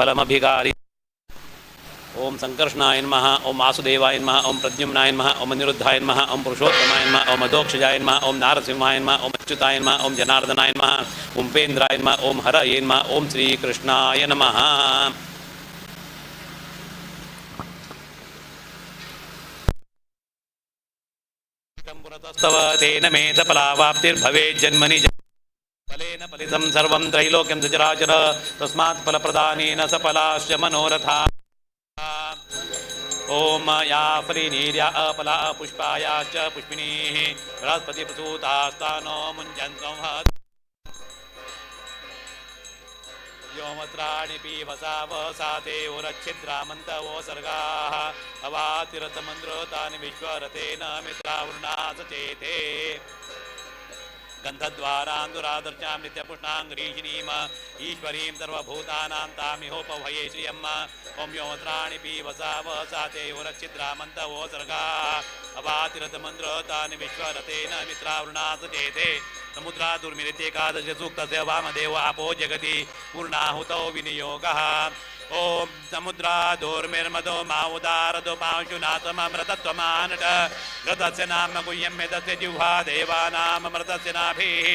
फलमभिकारी। ओम संकर्षणाय नमः, ओम वासुदेवाय नमः, ओम प्रद्युम्नाय नमः, ओम अनिरुद्धाय नमः, ओम पुरुषोत्तमाय नमः, ओम अधोक्षजाय नमः, ओम नारसिंहाय नमः, ओम अच्युताय नमः, ओम जनार्दनाय नमः, ओम उपेन्द्राय नमः, ओम हरये नमः, ओम श्रीकृष्णाय नमः। तेन मे फलावाप्तिर्भवेज्जन्मनि फलेन फलितं सर्वं त्रैलोक्यं सचराचर तस्मात् फलप्रदानेन सफलाश्च मनोरथा। ओम या फलिनीर्या अपला पुष्पायाश्च पुष्पिणीः बृहस्पतिप्रसूतास्तानो मुञ्जन्तं व्योमत्राणि पीवसावसाते उरच्छिद्रामन्तवो सर्गाः अवातिरतमन्द्रोतानि विश्वरतेन मित्रावृणा सचेते। गन्धद्वारान्दुरादर्शां नित्यपुष्णाङ्गरीषिणीम् ईश्वरीं सर्वभूतानां तामिहोपभये श्रियम्। ॐ योत्राणि पीवसावसाते उरच्छिद्रामन्तवो सर्गाः अवातिरतमन्द्रोतानि विश्वरतेन मित्रावृणा सचेते। समुद्रा दुर्मिलितेकादश सूक्तस्य वामदेव आपो जगति पूर्णाहुतौ विनियोगः। ओम समुद्रा दोर्मिर्मदो माउदारदो पांशुनाथमृतत्वमानट घृतस्य नाम गुह्यं मेदस्य जिह्वा देवानामृतस्य नाभिः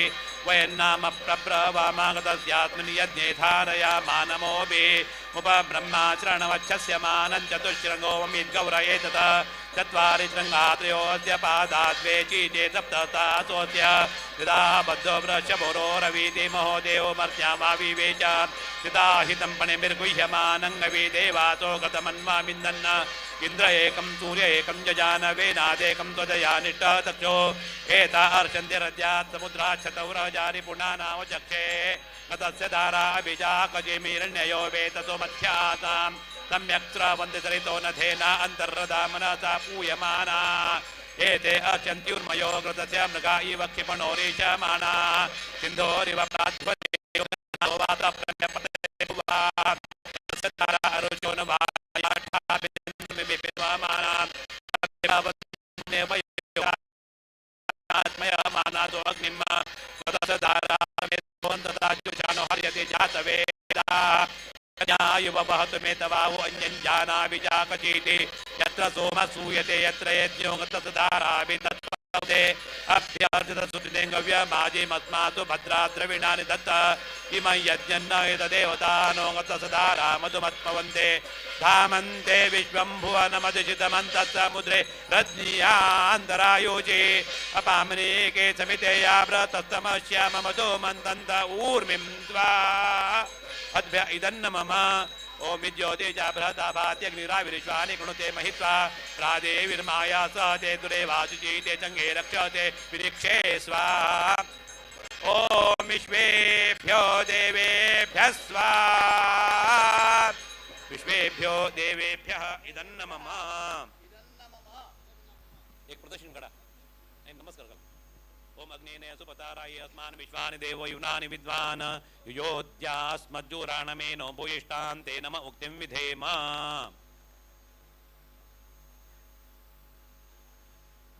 वयन्नाम प्रप्रवामागतस्यात्मनि यज्ञे धारयामानमोभिः उपब्रह्माचरणवक्षस्य मानं चतुश्रृङ्गो मिद्गौरये ततः चत्वारि शृङ्गात्रयोस्य पादाद्वे चीते सप्ततासोऽस्य यदा बद्धो वृषभोरोरवीति महोदेवो मर्त्यामाविवेच यदा हितं पणिर्गुह्यमानङ्गवी देवासो गतमन्वामिन्दन्न इन्द्र एकं सूर्य एकं जजानवेनादेकं त्वदया निष्ठतक्षो एता अर्षन्तिरद्यात् समुद्राच्छतौ रजारि पुनानाव चक्षे गतस्य धारा अभिजाकजिमीरण्ययो वेततो मध्यातां सम्यक् स्रवन्ति सरितो नथेना अन्तर्रदामनसा पूयमाना एते अर्चन्त्युर्मयो घृतस्य मृगा इव क्षिपणोरीशमाना सिन्धोरिव युवहतु मे तवाहु अन्यञ्जाना विजाकचीति यत्र सोम सूयते यत्र यज्ञो तत्धाराभितत्पदे अभ्यर्थितसुतिदेङ्गव्यमाजिमस्मासु भद्रा द्रविणानि दत्त इमं यज्ञन्न एतदेवतानो गतसदारा मधुमत्पवन्ते धामन्ते विश्वं भुवनमधिषितमन्तसमुद्रे रज्ञियान्तरायोजे अपामनेके समितेया व्रतस्तमश्याम मधो मन्तन्त ऊर्मिं त्वा अद्भ्य इदन्न मम ओम विद्योतेजा बृहता भात्यग्निराविश्वानि कृणुते महित्वा प्रादेविर्माया सहते दुरेवाचुचीते चङ्गे रक्षते विरीक्षे स्वाहा। ओम विश्वेभ्यो देवेभ्यः स्वाहा। विश्वेभ्यो देवेभ्यः इदन्न मम। एक प्रदर्शन करा नमस्कार करा। ओम अग्नेने सुपताराय अस्मान् विश्वानि देवो युनानि विद्वान् युयोध्यास्मज्जुराणमेनो भूयिष्ठान् ते नम उक्तिं विधेम।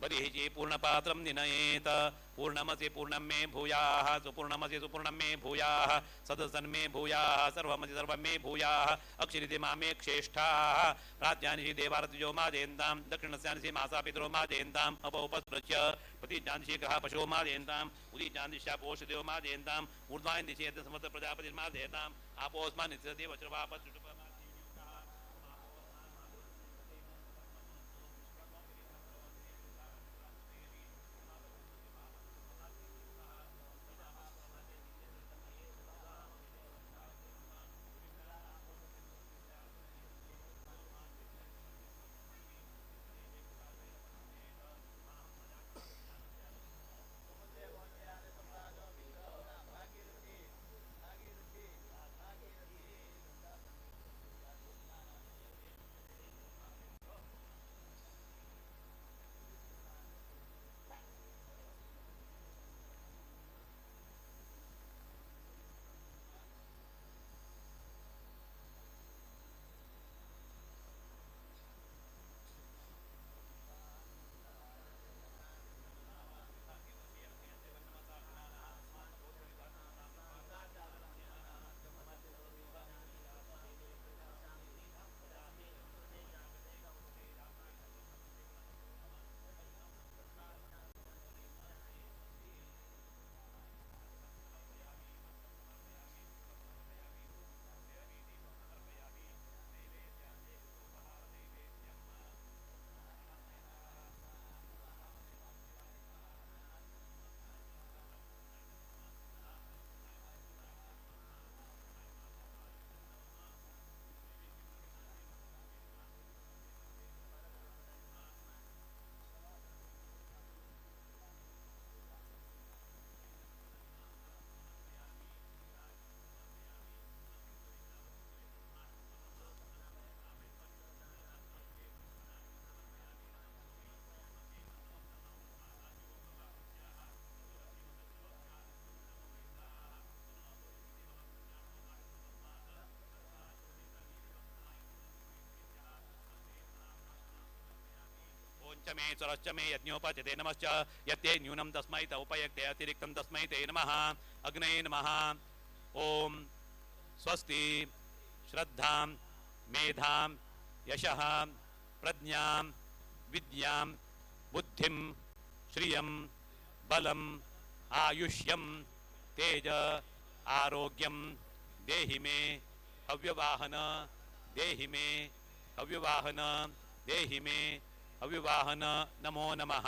बलिहि पूर्णपात्रं निनयेत पूर्णमसि पूर्णं मे भूयाः सुपूर्णमसि सुपूर्णं मे भूयाः सदसन् मे भूयाः सर्वमसि सर्वं मे भूयाः अक्षरिति मामे क्षेष्ठाः प्राज्ञानिषि देवारतिजो मा जयन्तां दक्षिणस्यानिषि मासा पितरो मा जयन्ताम् अपोपस्पृश्य प्रतिज्ञानिषि कः पशो मा जयन्ताम् उदीज्ञानिष्या पोषदेव मा जयन्ताम् ऊर्ध्वान् दिशि यत् समस्त प्रजापतिर्मा जयताम् आपोस्मान् नित्यदेव वज्रवापत् यच्च मे सुरश्च मे यज्ञोपचते नमश्च यत्ते न्यूनं तस्मै त उपयक्ते अतिरिक्तं तस्मै ते नमः अग्नये नमः ओम स्वस्ति श्रद्धां मेधां यशः प्रज्ञां विद्यां बुद्धिं श्रियं बलम् आयुष्यं तेज आरोग्यं देहि मे अव्यवाहन देहि मे अव्यवाहन देहि मे अव्यवाहन नमो नमः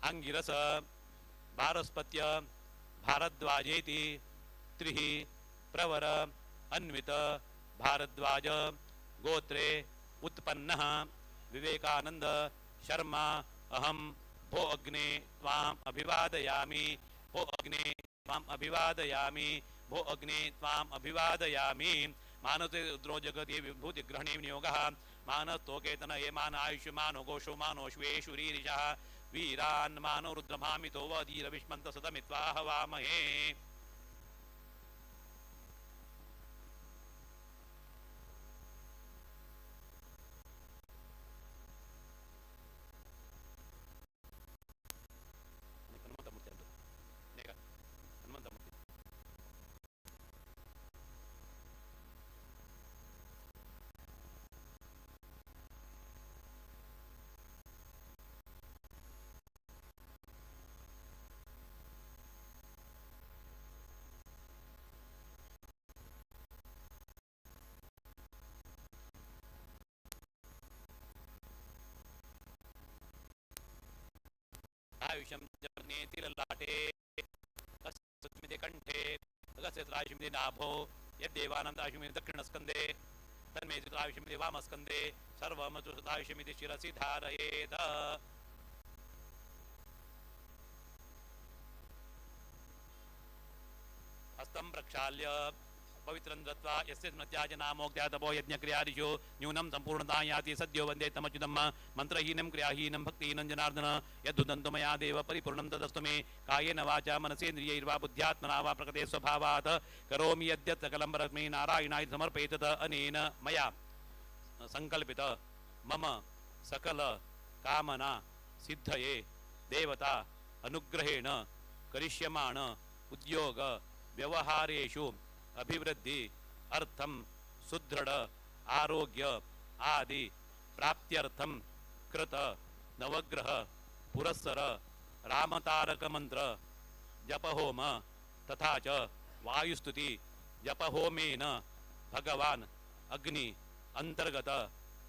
अंगिरस भारस्पत्य भारद्वाजेति त्रिः प्रवर अन्वित भारद्वाज गोत्रे उत्पन्नः विवेकानंद शर्मा अहम भो अग्ने त्वाम अभिवादयामि भो अग्ने त्वाम अभिवादयामि भो अग्ने त्वाम अभिवादयामि मानसे रुद्रो जगति विभूति ग्रहणे विनियोगः मानस्तोकेतन ये मान आयुष्यमानो घोषो मानो श्वेशुरीरिषः वीरान् मानो रुद्रभामितो वधीर विष्मन्त सदमित्वा हवामहे आयुष्यं जपने तिललाटे कस्मिते कंठे अगस्यत्रायुष्यमिति नाभो यद्देवानन्दायुष्यमिति दक्षिणस्कन्धे तन्मे चित्रायुष्यमिति वामस्कन्धे सर्वमतुसतायुष्यमिति शिरसि धारयेत् हस्तं प्रक्षाल्य पवित्रं दत्वा यस्य स्मृत्याजनामोक्त्यातपो यज्ञक्रियादिषु न्यूनं सम्पूर्णता याति सद्यो वन्दे तमच्युतं मन्त्रहीनं क्रियाहीनं भक्तिहीनं जनार्दन यद्धुदन्तो मया देव परिपूर्णं तदस्तु मे कायेन वाचा मनसेन्द्रियैर्वा बुद्ध्यात्मना वा प्रकृते स्वभावात् करोमि यद्यत् सकलं परस्मै नारायणाय समर्पयेत् अनेन मया संकल्पित मम सकल कामना सिद्धये देवता अनुग्रहेण करिष्यमाण उद्योग व्यवहारेषु अभिवृद्धि अर्थम सुदृढ़ आरोग्य आदि प्राप्त्यर्थम कृत नवग्रह पुरस्सर रामतारक मंत्र जपहोम तथा च वायुस्तुति जपहोमेन भगवान अग्नि अंतर्गत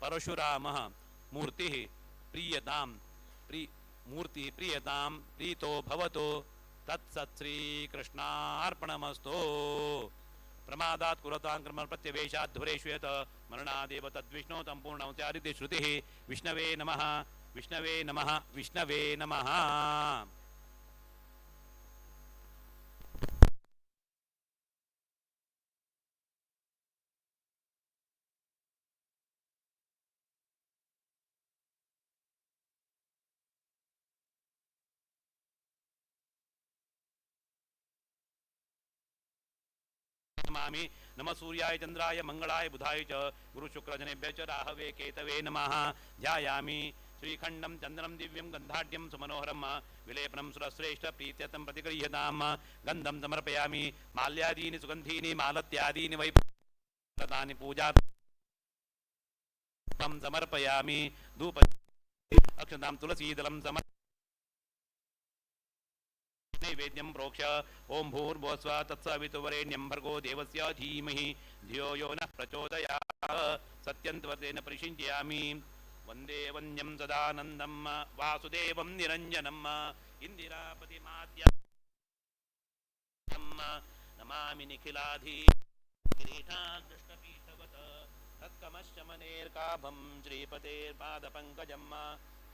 परशुरामः मूर्ति प्रीयतां मूर्ति प्रीयतां प्रीतो भवतो तत्सत् श्री कृष्णार्पणमस्तु प्रमादात् कुरतां कर्म प्रत्यवेशात् धुरेष्वेत मरणादेव तद्विष्णो तं पूर्णमुच्चारिते श्रुतिः विष्णवे नमः विष्णवे नमः विष्णवे नमः नमामि नमः सूर्याय चंद्राय मंगलाय बुधाय च गुरु शुक्र जनेभ्य च राहवे केतवे नमः ध्यायामि श्रीखंडं चंद्रम दिव्यं गंधाढ्यं सुमनोहरम विलेपनं सुरश्रेष्ठ प्रीत्यतं प्रतिगृह्यताम् गंधं समर्पयामि माल्यादीनि सुगंधीनि मालत्यादीनि वै प्रदानि पूजा समर्पयामि धूप अक्षतां तुलसीदलं नैवेद्यं प्रोक्ष ओं भूर्भुवस्व तत्सवितुर्वरेण्यं भर्गो देवस्य धीमहि धियो यो नः प्रचोदयात् सत्यन्त्वतेन परिषिञ्चयामि वन्दे वन्द्यं सदानन्दं वासुदेवं निरञ्जनम् इन्दिरापतिमाद्यं नमामि निखिलाधि किरीटाकृष्णपीठवत् तत्कमश्चमनेर्काभं श्रीपतेर्पादपङ्कजं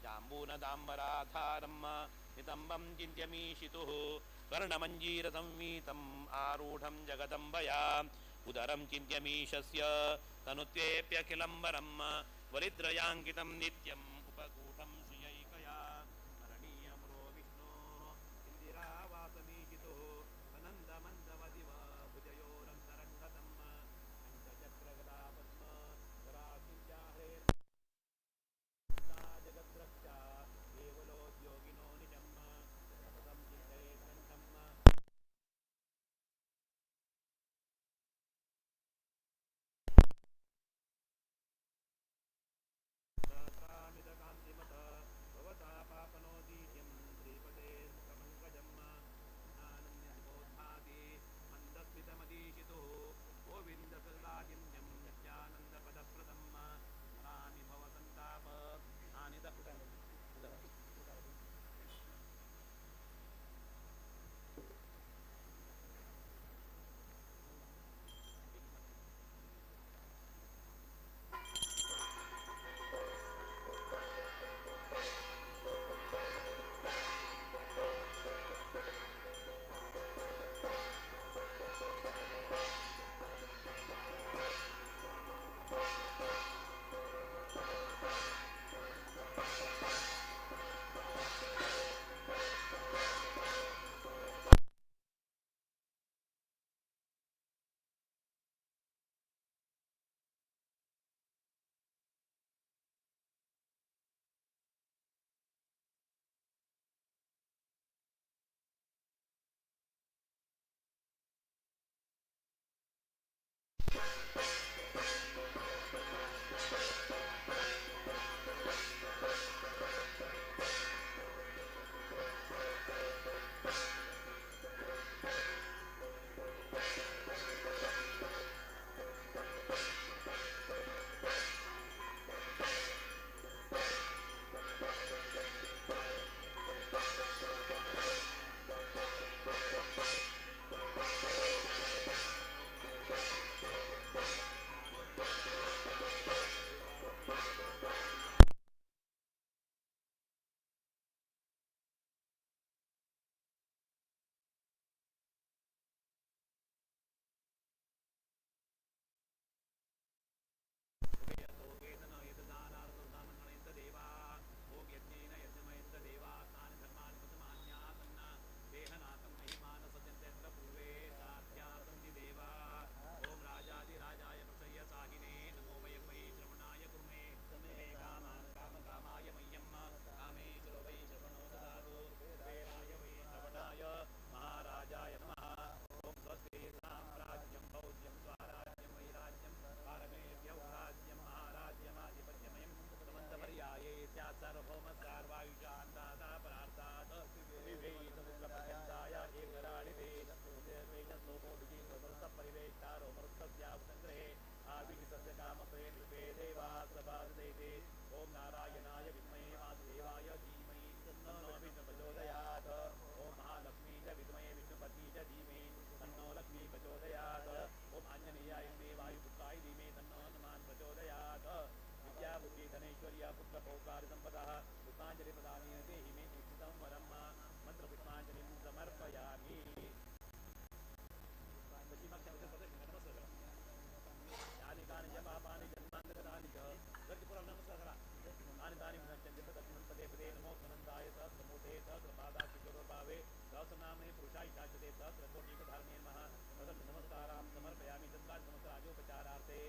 जाम्बूनदाम्बराधारं नितम्बं चिन्त्यमीशितुः स्वर्णमञ्जीरसंवीतम् आरूढं जगदम्बया उदरं चिन्त्यमीशस्य तनुत्वेऽप्यखिलम्बरं वरिद्रयाङ्कितं नित्यम् उपकूटं श्रियैकया स्मरणीयमुरो विष्णोः इन्दिरावासमीशितुः अनन्दमन्दवदिव भुजयोरन्तरङ्गतम् पञ्चचक्रगदापद्म करासिञ्जाहे जगद्रक्षा पुत्रपौत्रादि संपदः पुष्पाञ्जलि प्रदानेन देहि मे दीक्षितं वरं मन्त्रपुष्पाञ्जलिं समर्पयामि यानि कानि च पापानि जन्मान्तराणि च गतिपुरं नमस्कार तानि तानि विनश्यन्ति तदस्मिन् पदे पदे नमो नन्दाय सहस्रमूर्ते सहस्रपादाक्षिगौरभावे सहस्रनाम्ने पुरुषाय चाच्यते सहस्रकोटिकधारणे नमः तदर्थ नमस्कारां समर्पयामि चत्वारि सहस्राजोपचारार्थे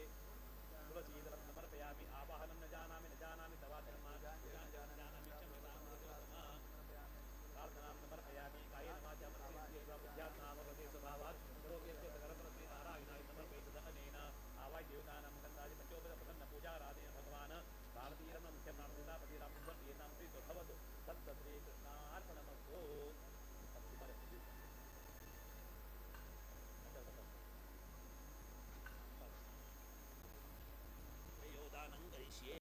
तुलसीदलं समर्पयामि आवाहनं न जानामि तवाचनं प्रार्थनां समर्पयामि कायेन वाचा मनसेन्द्रियैर्वा बुद्ध्यात्मावगते स्वभावात् करोग्यस्य सकलपरस्मै नारायणाय समर्पयितुः अनेन आवाय देवतानां गन्धादि पञ्चोपदप्रसन्न पूजाराधेन भगवान् भारतीयं मुख्यप्राणपति रामचन्द्रप्रियतां प्रीतो भवतु तत् श्रीकृष्णार्पणमस्तु योदानं करिष्ये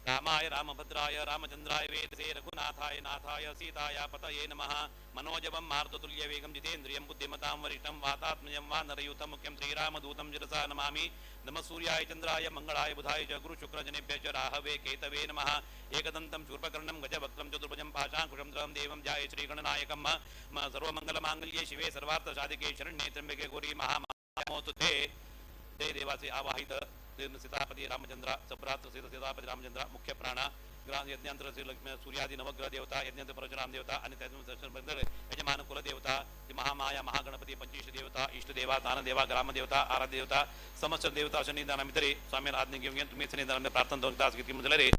रामाय रामभद्राय रामचन्द्राय वेदसे रघुनाथाय नाथाय सीताय पतये नमः मनोजवं मारुततुल्यवेगं जितेन्द्रियं बुद्धिमतां वरिष्ठं वातात्मजं वानरयूथं मुख्यं श्रीरामदूतं शिरसा नमामि नमः सूर्याय चन्द्राय मङ्गलाय बुधाय च गुरुशुक्रजनेभ्यश्च राहवे केतवे नमः एकदन्तं शूर्पकर्णं गजवक्त्रं चतुर्भुजं पाशाङ्कुशं द्रवं देवं ध्याये श्रीगणनायकं सर्वमङ्गलमाङ्गल्ये शिवे सर्वार्थसाधिके शरण्ये त्र्यम्बके गौरी महामामोस्तुते जय देवाचे आवाहित सीतापती रामचंद्र सप्रात्र सीतापती रामचंद्र मुख्य प्राण यज्ञांतर सूर्यादी नवग्रह देवता यज्ञांतर परशुराम देवता आणि त्याच्यानंतर यजमान कुलदेवता महामाया महागणपती पंचवीस देवता इष्टदेवा दानदेवा ग्रामदेवता आराध्य देवता समस्त देवता शनिदाना मित्रे स्वामी आज्ञा घेऊन तुम्ही शनिदाना प्रार्थना दोन तास किती म्हणजे रे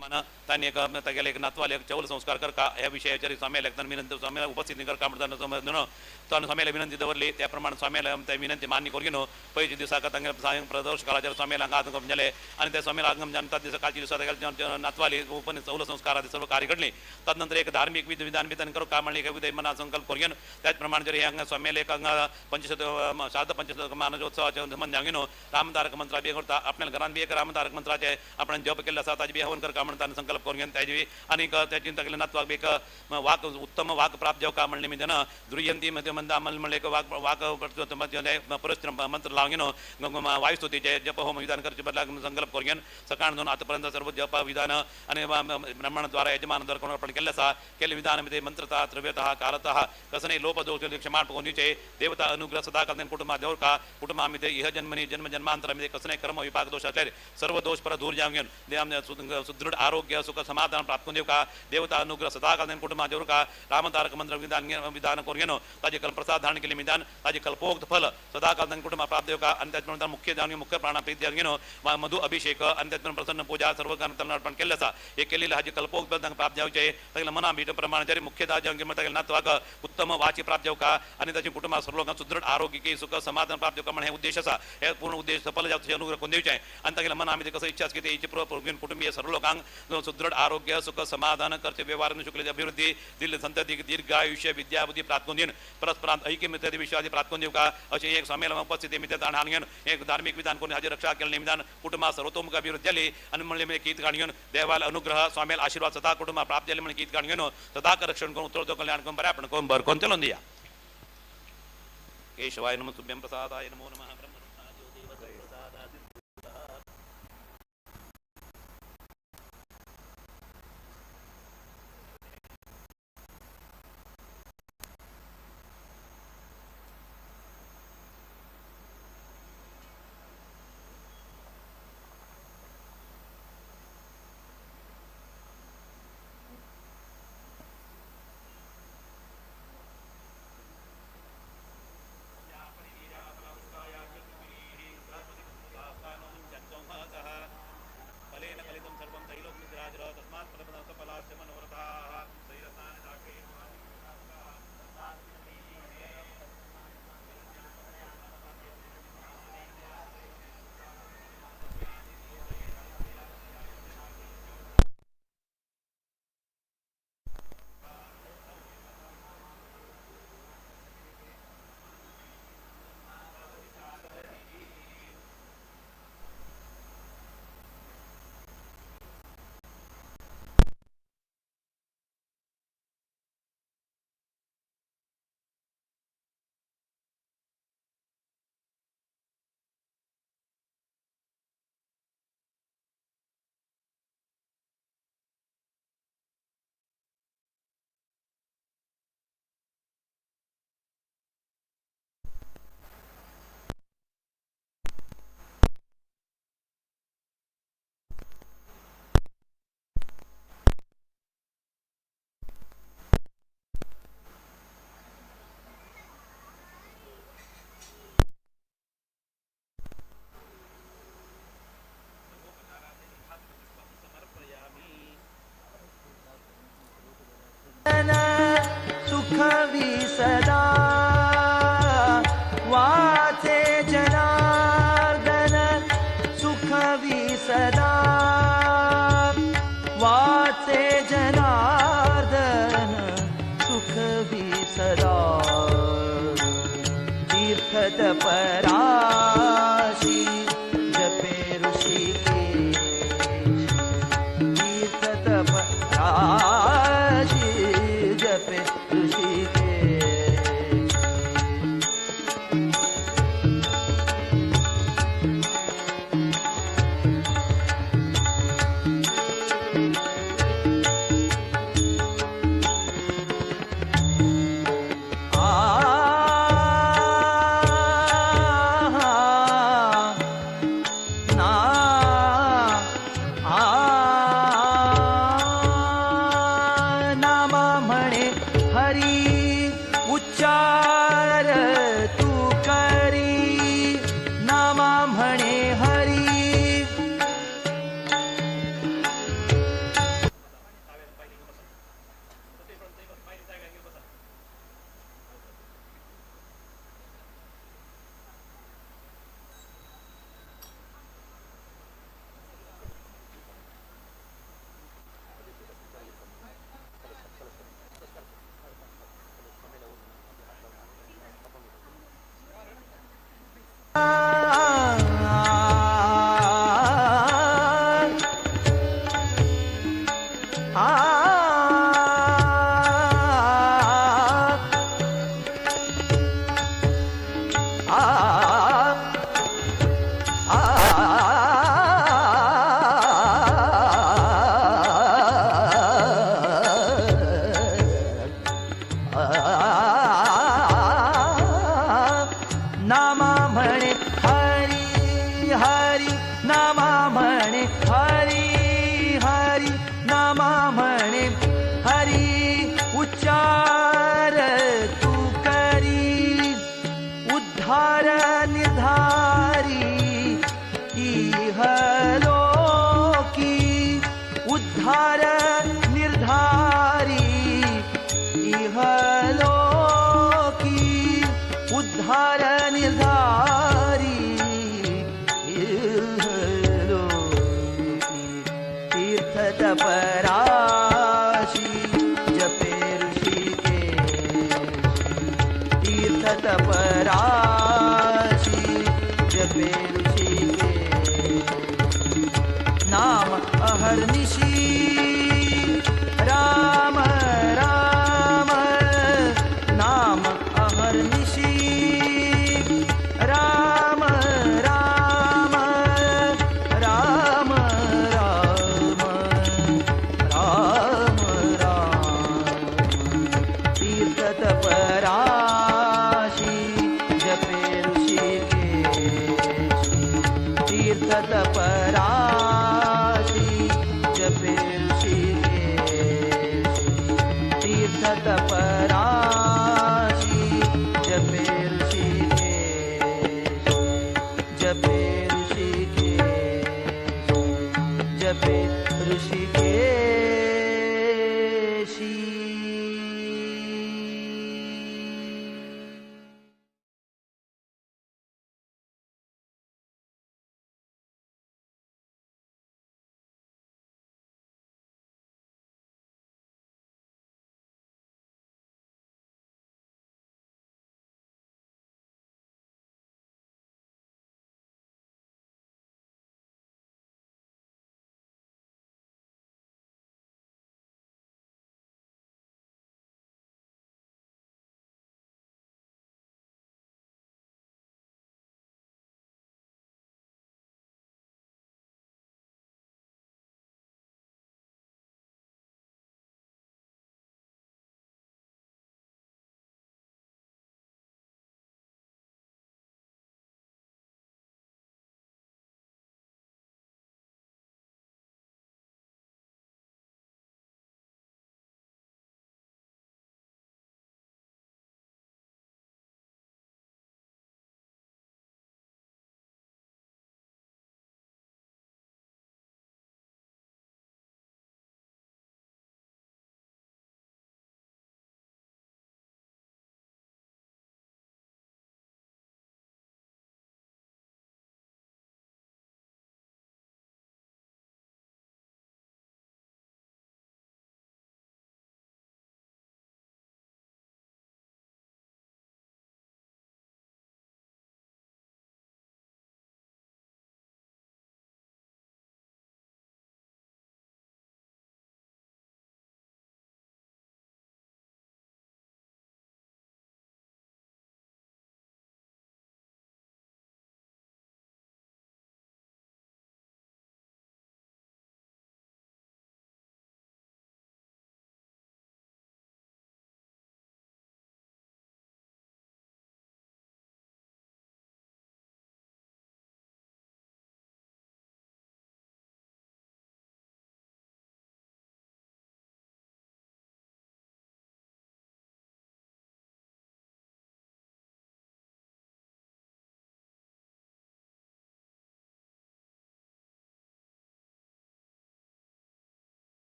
माना तानी एक गेले एक नातवाले एक चौल संस्कार कर का या विषयाच्या स्वामीला एकदम विनंती स्वामीला उपस्थित कर का म्हणताना तो स्वामीला विनंती दवरली त्याप्रमाणे स्वामीला त्या विनंती मान्य करून घेऊन पहिल्या दिवसाका तांगे सायं प्रदोष काळाच्या स्वामीला आगम झाले आणि त्या स्वामीला आगम जनता दिवस कालच्या दिवसात नातवाली उपन चौल संस्कार आदी सर्व कार्य घडले तदनंतर एक धार्मिक विधान विधान करू का म्हणले काही मना संकल्प करून घेऊन त्याचप्रमाणे जरी या स्वामीला एक पंचशत शारद पंचशत मानजोत्सवाचे संबंध घेऊन रामधारक मंत्रा बी करता आपल्या घरात बी एक रामधारक मंत्राचे आपण जप केला असा ताजी बी हवन कर का म्हणताना संकल्प करून घेऊन त्याची आणि त्या चिंता केलं नातवाक एक वाक उत्तम वाक प्राप्त जेव का म्हणले मी त्यानं दुर्यंती मध्ये म्हणता आम्हाला म्हणले एक वाक वाक परस्त्र मंत्र लावून घेऊन वायुस्तुतीचे जप होम विधान करचे बदला संकल्प करून घेऊन सकाळ दोन आतापर्यंत सर्व जप विधान आणि ब्रह्मांडद्वारा यजमानद्वारा कोण आपण केलं असा केले विधानामध्ये मंत्रता द्रव्यतः कालतः कसं नाही लोपदोष क्षमा कोणीचे देवता अनुग्रह सदा करणे कुटुंबा देवर का कुटुंबामध्ये इह जन्मनी जन्म जन्मांतरामध्ये कसं नाही कर्म विपाक दोष असले सर्व दोष पर दूर जाऊन घेऊन सुदृढ आरोग्य सुख समाधान प्राप्त देव का देवता अनुग्रह सदा का कुटुंबा देवर का रामतारक मंत्र विधान करून घेणं ताजे कल प्रसाद धारण केले विधान ताजे कल्पोक्त फल सदा का कुटुंबा प्राप्त देव का आणि त्याच्यानंतर मुख्य जाऊन मुख्य प्राणाप्रीत घेणं मधु अभिषेक आणि त्यातून प्रसन्न पूजा सर्व अर्पण केलं असा हे केलेलं हा जे कल्पोक्त प्राप्त जावचे त्याला मना भीट प्रमाणे जरी मुख्य जाऊन नातवाक उत्तम वाची प्राप्त देव का आणि त्याची कुटुंबा सर्व लोकांना सुदृढ आरोग्य की सुख समाधान प्राप्त देव का म्हणजे हे उद्देश असा हे पूर्ण उद्देश सफल जातो अनुग्रह कोण देऊचे आणि त्याला मना आम्ही कसं इच्छा की ते कुटुंबीय सर्व लोकांना सुदृढ आरोग्य सुख समाधान करते व्यवहार शुक्ल अभिवृद्धी दिल संतती दीर्घ आयुष्य विद्या बुद्धी प्राप्त दिन परस्परांत ऐक्य मित्र विश्वादी प्राप्त देऊ का असे एक स्वामीला उपस्थिती मित्र आणून एक धार्मिक विधान कोणी हाजी रक्षा केले निमित्तान कुटुंबा सर्वतोमुख अभिवृद्धी झाली आणि म्हणले मी गीत गाण घेऊन देवाला अनुग्रह स्वामीला आशीर्वाद सदा कुटुंबा प्राप्त झाले म्हणून गीत गाण घेऊन सदा रक्षण करून उत्तर कल्याण करून बरे आपण कोण बर कोण चलून द्या केशवाय नमः तुभ्यं प्रसादाय नमो नमः सुखवी सदा वाचे जनार्दन सुखवी सदा वाचे जनार्दन सुखवी सदा तीर्थतपराशी जपे ऋषिकेश तीर्थतपराशी जपे ऋषिकेश उच्चार तू करी नामा म्हणे हरी नामा म्हणे हरी हरी नामा म्हणे हरी हरी नामा म्हणे हरी उच्चार तू करी उद्धार निर्धारी इहलोकी उद्धार निर्धारी इहलोकी उद्धार निर्धारी तीर्थतपराशी जपे ऋषिकेश तीर्थतपराशी जपे ऋषिकेश नाम अहर्निशि राम राम नाम अहर्निशि राम राम राम राम राम राम तीर्थतपराशी जपे ऋषिकेश तीर्थतपराशी जपे ऋषिकेश तीर्थतपराशी जपे ऋषिकेश जपे ऋषिकेश जपे ऋषिकेशी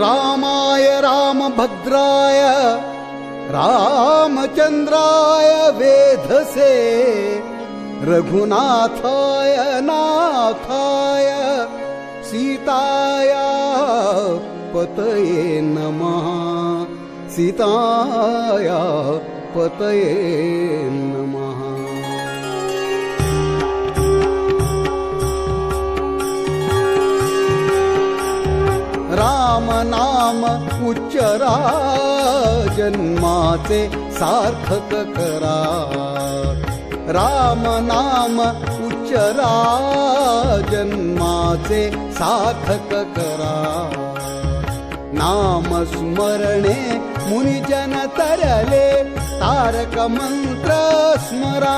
रामाय रामभद्राय रामचंद्राय वेधसे रघुनाथाय नाथाय सीताया पतये नमः सीताया पतये नमः। राम नाम उच्चरा जन्माचे सार्थक करा राम नाम उच्चरा जन्माचे सार्थक करा नाम स्मरणे मुनिजन तरले तारक मंत्र स्मरा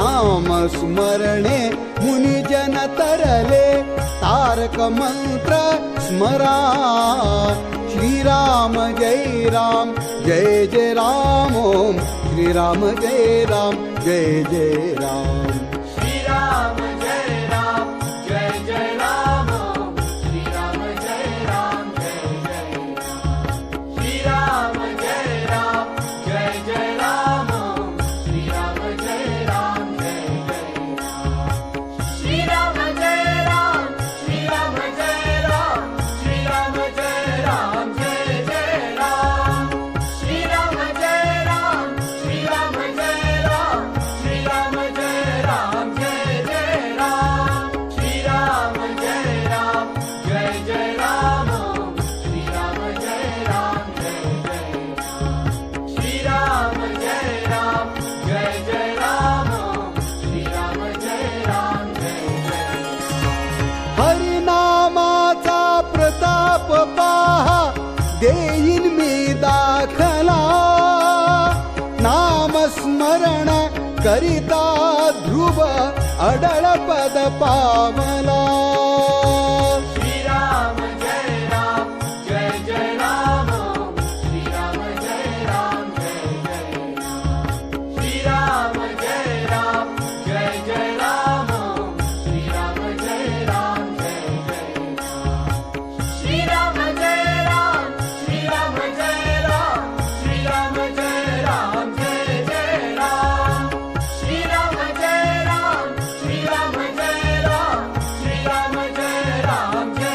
नाम स्मरणे मुनिजन तरले तारक मंत्र स्मरा श्रीराम जय जय राम ओम श्रीराम जय राम जय राम श्रीराम जय राम जय राम श्रीराम जय राम जय श्रीराम जय राम श्रीराम जय राम जय श्रीराम जय राम श्रीराम जय राम श्रीराम जय राम जय राम श्रीराम जय राम श्रीराम जय राम श्रीराम जय राम जय राम श्रीराम जय राम जय राम श्रीराम जय राम जय श्रीराम जय राम जय राम श्रीराम जय राम जय हरिनामाचा प्रताप पाहा देईन मी दाखला नाम स्मरण करिता ध्रुव अडळ पद पावला श्रीराम जय राम श्रीराम जय राम जय श्रीराम जय राम श्रीराम जय राम जय श्रीराम जय राम श्रीराम जय राम श्रीराम जय राम जय राम श्रीराम जय राम श्रीराम जय राम श्रीराम जय राम जय राम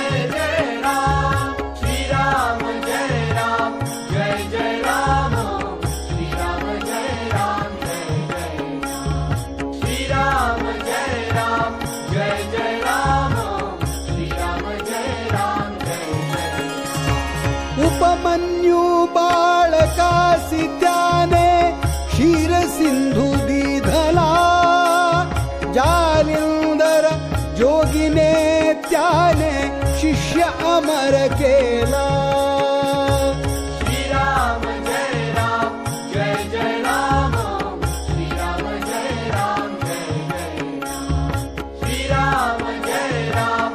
श्रीराम जय राम श्रीराम जय राम श्रीराम जय राम श्रीराम जय राम उपमन्यू बाळकासी त्याने क्षीर सिंधू दिधला जालिंदर जोगिने त्याने शिष्य अमर केला श्रीराम जय राम श्रीराम जय राम श्रीराम जय राम श्रीराम जय राम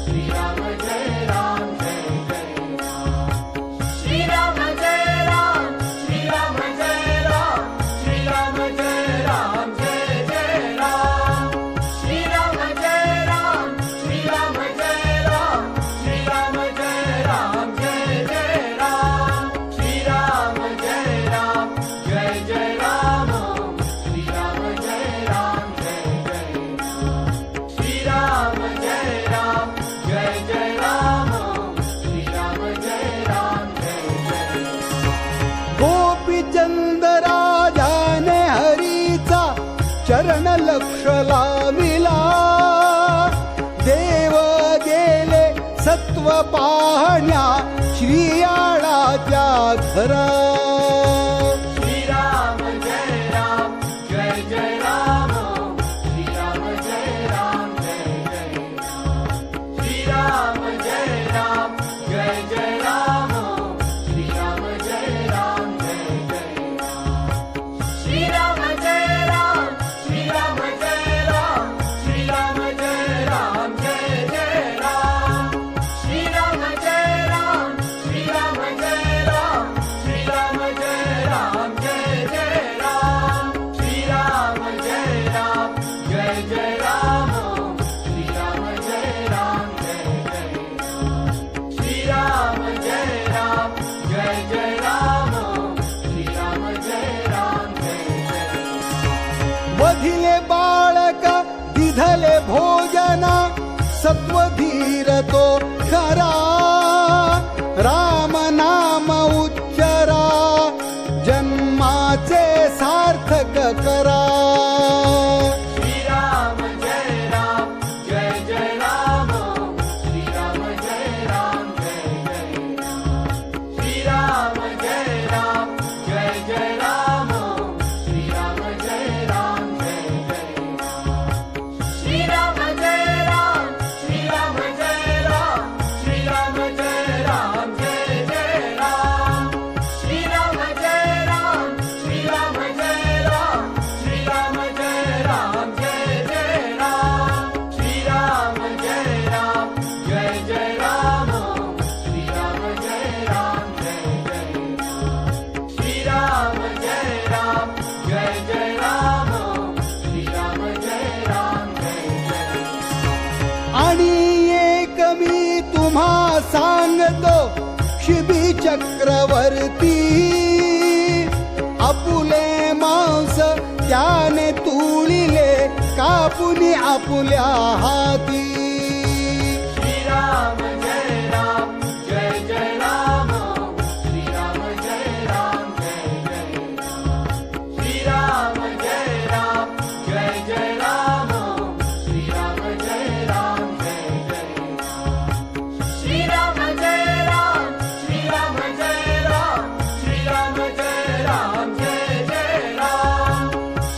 श्रीराम जय राम श्रीराम जय राम श्रीराम जय राम श्रीराम जय राम श्रीराम जय राम श्रीराम जय राम श्रीराम जय राम श्रीराम जय राम श्रीराम जय राम श्रीराम जय राम गोपीचंद राजाने हरीचा चरण लक्ष लाविला देव गेले सत्व पाहण्या श्रीयाळाच्या घरा श्रीराम जय राम श्रीराम जय राम श्रीराम जय राम श्रीराम जय राम श्रीराम जय राम श्रीराम जय राम श्रीराम जय राम श्रीराम जय राम श्रीराम जय राम श्रीराम विधले भोजना सत्वधीर तो खरा राम नाम उच्चरा जन्माचे सार्थक करा श्रीराम जय राम जय जय राम श्रीराम जय राम जय जय राम श्रीराम जय राम जय जय राम श्रीराम जय राम जय जय राम श्रीराम जय राम श्रीराम जय राम श्रीराम जय राम जय जय राम श्रीराम जय राम श्रीराम जय राम श्रीराम जय राम जय जय राम श्रीराम जय राम जय जय राम श्रीराम जय राम जय जय राम श्रीराम जय राम जय जय राम श्रीराम जय राम जय जय आणि एक मी तुम्हा सांगतो शिबी चक्रवर्ती आपुले मांस त्याने तुळिले कापुनी आपुल्या हाती श्रीराम जय राम जय जय राम श्रीराम जय राम जय जय राम श्रीराम जय राम जय जय राम श्रीराम जय राम जय जय राम श्रीराम जय राम श्रीराम जय राम श्रीराम जय राम जय जय राम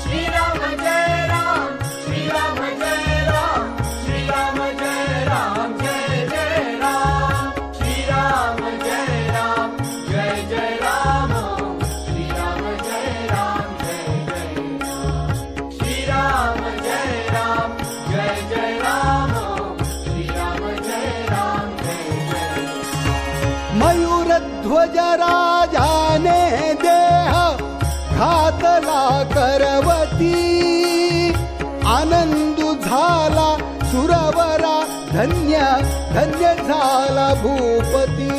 श्रीराम जय राम श्रीराम जय राम श्रीराम जय राम जय जय राम श्रीराम जय राम जय जय राम श्रीराम जय राम जय जय राम श्रीराम जय राम जय जय राम श्रीराम जय राम जय जय मयूरध्वज राजाने देह घातला करवती आनंदू झाला सुरवरा धन्य धन्य झाला भूपती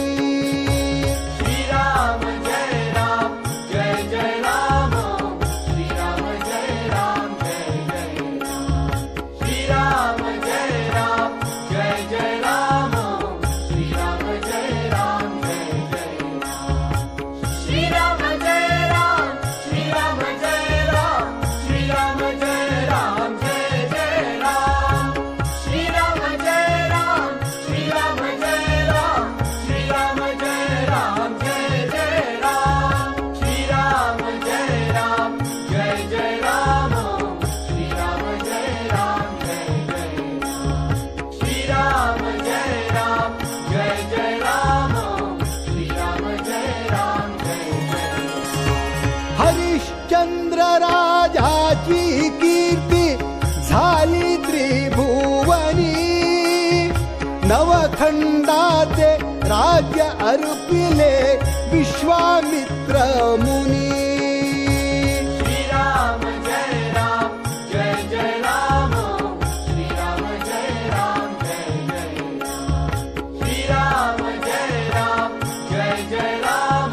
श्रीराम जय राम जय जय राम श्रीराम जय राम जय जय राम श्रीराम जय राम जय जय राम श्रीराम जय राम जय जय राम श्रीराम जय राम श्रीराम जय राम श्रीराम जय राम जय जय राम श्रीराम जय राम श्रीराम जय राम श्रीराम जय राम जय जय राम श्रीराम जय राम जय जय राम श्रीराम जय राम जय जय राम श्रीराम जय राम जय जय राम श्रीराम जय राम जय जय हरिश्चंद्र राजाची कीर्ती झाली त्रिभुवनी नवखंडाचे राज्य अर्पिले विश्वामित्र मुनी श्रीराम जय राम जय जय राम श्रीराम जय राम जय जय राम श्रीराम जय राम जय जय राम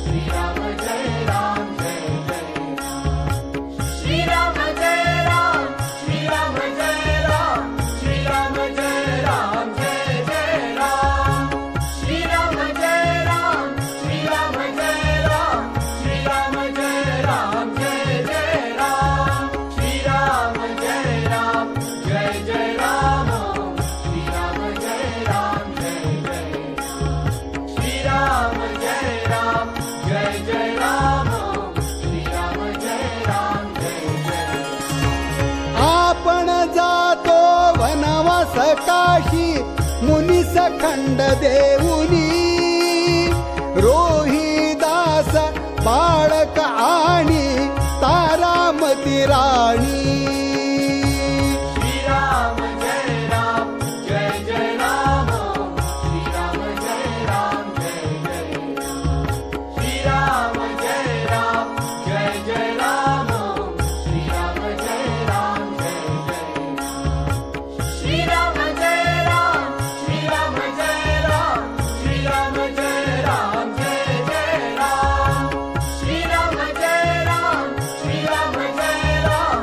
श्रीराम जय राम जय जय राम श्रीराम जय राम श्रीराम जय राम श्रीराम जय राम जय जय राम श्रीराम जय राम श्रीराम जय राम श्रीराम जय राम जय जय राम श्रीराम जय राम जय जय राम श्रीराम जय राम जय जय राम श्रीराम जय राम जय जय राम श्रीराम जय राम जय जय आपण जातो वनवास काशी मुनीस खंड देऊनी रोहिदास बाळक आणि तारामती राणी श्रीराम जय राम जय जय राम श्रीराम जय राम जय जय राम श्रीराम जय राम जय जय राम श्रीराम जय राम जय जय राम श्रीराम जय राम श्रीराम जय राम श्रीराम जय राम जय जय राम श्रीराम जय राम श्रीराम जय राम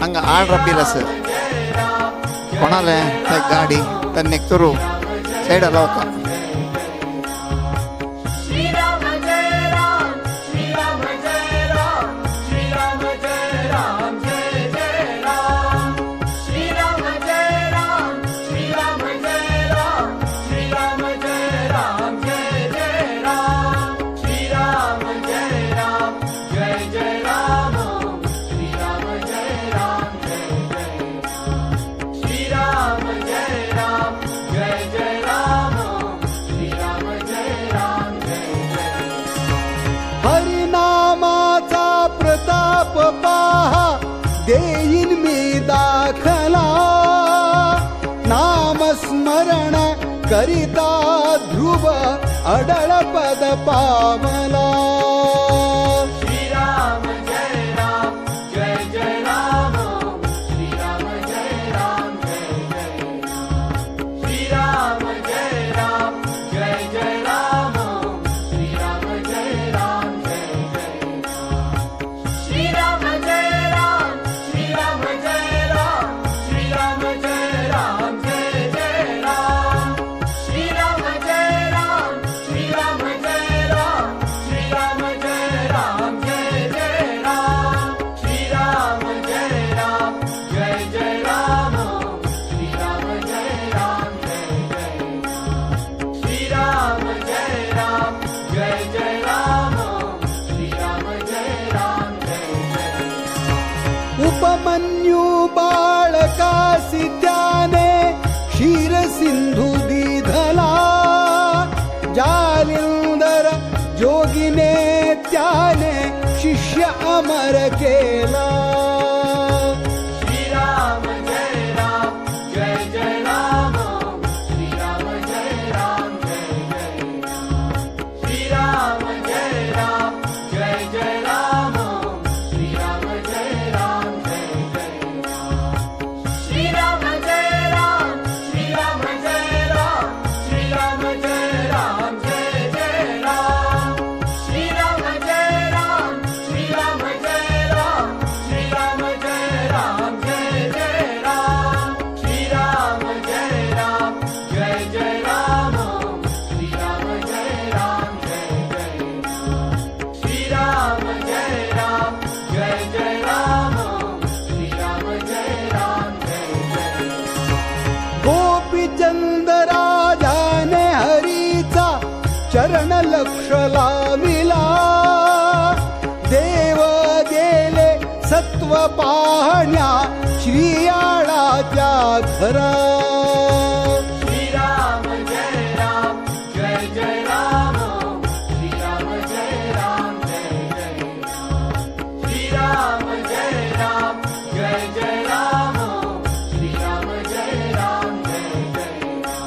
हांगा आड पिलस कोणाले ते गाडी तर निघतरू साईड लावता श्रीराम जय राम श्रीराम जय राम श्रीराम जय राम जय जय राम श्रीराम जय राम श्रीराम जय राम श्रीराम जय राम जय जय राम श्रीराम जय राम जय जय राम श्रीराम जय राम जय जय राम श्रीराम जय राम जय जय राम श्रीराम जय राम जय जय हरिनामाचा प्रताप पाहा देईन मी दाखला नामस्मरण करिता ध्रुव अडळ पद पावला श्रीराम जय राम जय जय राम श्रीराम जय राम जय जय राम श्रीराम जय राम जय जय राम श्रीराम जय राम जय जय राम श्रीराम जय राम श्रीराम जय राम श्रीराम जय राम जय जय राम श्रीराम जय राम श्रीराम जय राम श्रीराम जय राम जय जय राम श्रीराम जय राम जय जय राम श्रीराम जय राम जय जय राम श्रीराम जय राम जय जय राम श्रीराम जय राम जय जय उपमन्यू बाळकासी त्याने क्षीर सिंधू दिधला जालिंदर जोगिने त्याने शिष्य अमर केला श्रीराम जय राम जय जय राम श्रीराम जय राम जय जय राम श्रीराम जय राम जय जय राम श्रीराम जय राम जय जय राम श्रीराम जय राम श्रीराम जय राम श्रीराम जय राम जय जय राम श्रीराम जय राम श्रीराम जय राम श्रीराम जय राम जय जय राम श्रीराम जय राम जय जय राम श्रीराम जय राम जय जय राम श्रीराम जय राम जय जय राम श्रीराम जय राम जय जय गोपीचंद राजाने हरीचा चरण लक्ष लाविला देव गेले सत्व पाहण्या श्रीयाळाच्या घरा श्रीराम जय राम जय जय राम श्रीराम जय राम जय जय राम श्रीराम जय राम जय जय राम श्रीराम जय राम जय जय राम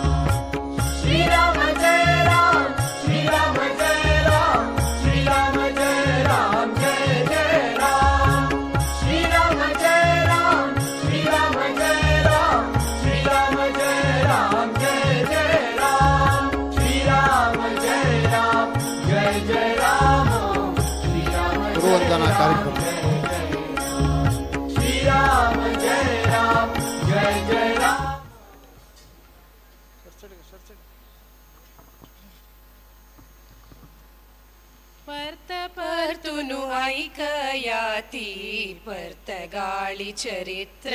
श्रीराम जय राम श्रीराम जय राम श्रीराम जय राम जय जय राम श्रीराम जय राम श्रीराम जय राम श्रीराम जय राम जय जय राम श्रीराम जय राम जय जय राम श्रीराम गुरुवंदना कार्यक्रम श्रीराम जय राम जय जय राम पर्त परतुनु ऐकयाति पर्त गाळि चरित्र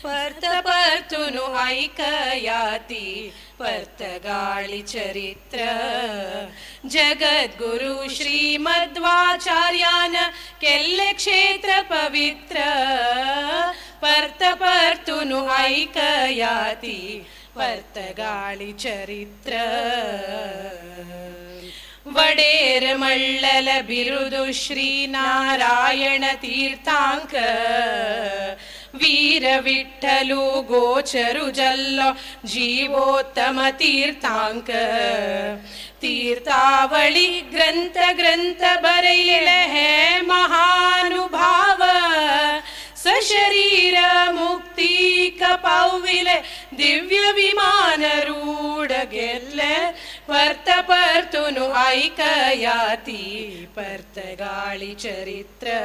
पर्त परतुनु ऐकयाति पर्त गाळि चरित्र जगद्गुरु श्रीमध्वाचार्यान केल्ले क्षेत्र पवित्र पर्त परतुनु ऐकयाति पर्त गाळि चरित्र वडेर मल्लल बिरुदु श्रीनारायण तीर्थांक वीर विठ्ठलु गोचरु जल्लो जीवोत्तम तीर्थांक तीर्थावळी ग्रंथ ग्रंथ बरैले है महानुभाव सशरीर मुक्ती कपाविले दिव्य विमान रूढ गेले पर्त परतुनु ऐकयाति पर्त गाळि चरित्र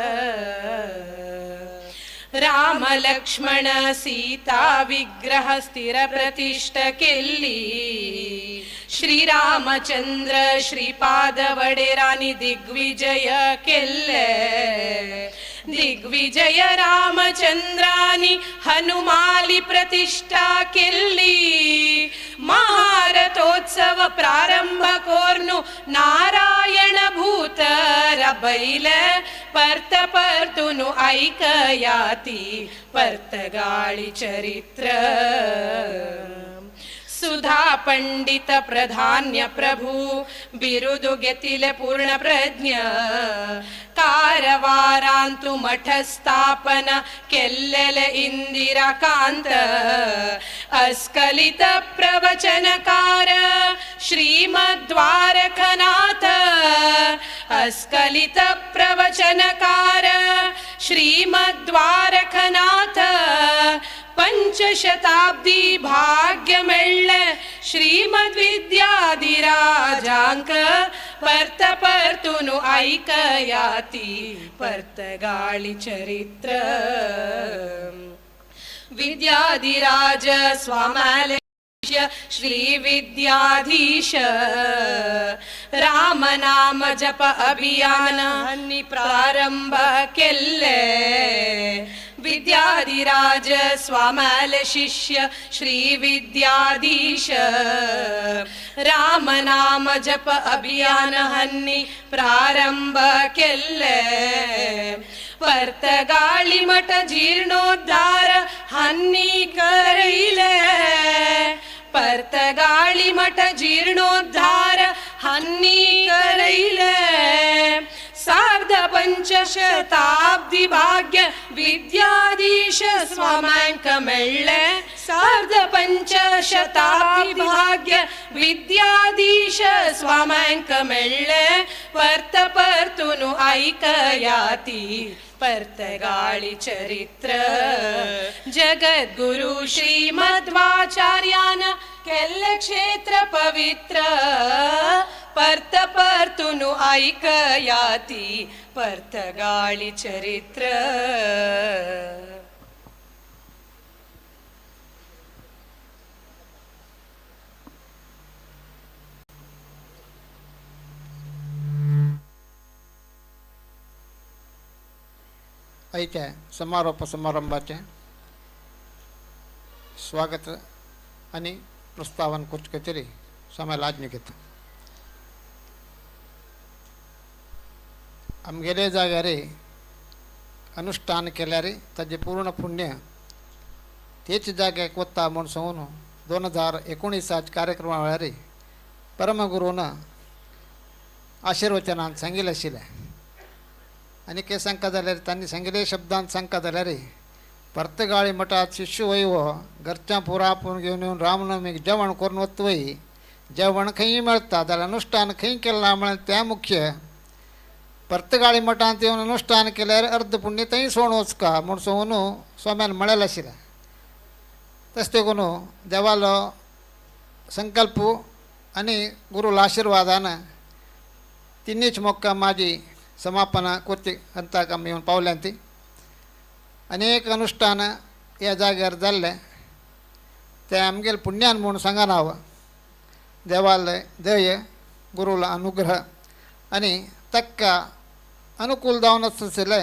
राम लक्ष्मण सीता विग्रह स्थिर प्रतिष्ठ केली श्रीरामचंद्र श्रीपाद वडेरानी दिग्विजय केले दिग्विजय रामचंद्रानी हनुमाली प्रतिष्ठा केली महारथोत्सव प्रारंभ कोर्नु नारायण भूत रबैल पर्त पर्तुनु ऐकयाती पर्तगाळी चरित्र सुधा पंडित प्रधान्य प्रभु बिरुदु ಗೆತಿಲೆ पूर्ण प्रज्ञ कारवारांतु मठ स्थापन केल्लेले इंदिरा कांत अस्खलित प्रवचनकार श्रीमद्वारकनाथ अस्खलित प्रवचनकार श्रीमद्वारकनाथ पंचशताब्दी भाग्यमेळ श्रीमद्विद्याधिराजांक पर्त पर्तुनु ऐकयाती पर्तगाळी चरित्र विद्याधिराज स्वामाले श्री विद्याधीश राम नाम जप अभियान हन्नी प्रारंभ केले विद्याधिराज स्वामाल शिष्य श्री विद्याधीश राम नाम जप अभियान हन्नी प्रारंभ केले पर्तगाळी मठ जीर्णोद्धार हन्नी करैले पर्तगाळी मठ जीर्णोद्धार हन्नी करैले सार्ध पंचशताब्दी भाग्य विद्याधीश स्वामांक मेळ्ळे सार्ध पंचशताब्दी भाग्य विद्याधीश स्वामांक मेळ्ळे पर्त पर्तुनु ऐकयाती पर्तगाळी चरित्र जगद्गुरु श्रीमध्वाचार्यान केल्ले क्षेत्र पवित्र पर्त पर्तुनु ऐकयाती पर्तगाळी चरित्र आयच्या समारोप समारंभाचे स्वागत आणि प्रस्तावन कुछ कचेरी समय लाजमी घेतो आमगेले जाग्यार अनुष्ठान केल्यार ताजे पूर्ण पुण्य तेच जाग्याक वता म्हूण सांगून 2019 कार्यक्रमा वेळार परमगुरून आशीर्वचनान सांगिल्लें आशिल्लें आनी कितें सांगता जाल्यार तांणी सांगिल्ले शब्दांत सांगता जाल्यार पर्तगाळी मठात शिष्य वैव घरच्या पुरापून घेवन येवन रामनवमीक जेवण करून वतवय जेवण खंय मेळटा जाल्यार अनुष्ठान खंय केलां म्हळ्यार तें मुख्य पर्तगाळी मठांत येवन अनुष्ठान केल्यार अर्ध पुण्य थंय सोण वचका म्हूण सांगून स्वाम्यान म्हळेलें आशिल्लें तशें देखून देवालो संकल्प आनी गुरूला आशिर्वादान तिनीच मोक्का माझी समापना करची अंताक आमी येवन पावल्यां ती अनेक अनुष्ठान ह्या जाग्यार जाल्ले ते आमगेले पुण्यान म्हूण सांगनाव देवाले दय गुरूला अनुग्रह आनी ताका अनुकूल जावन आसले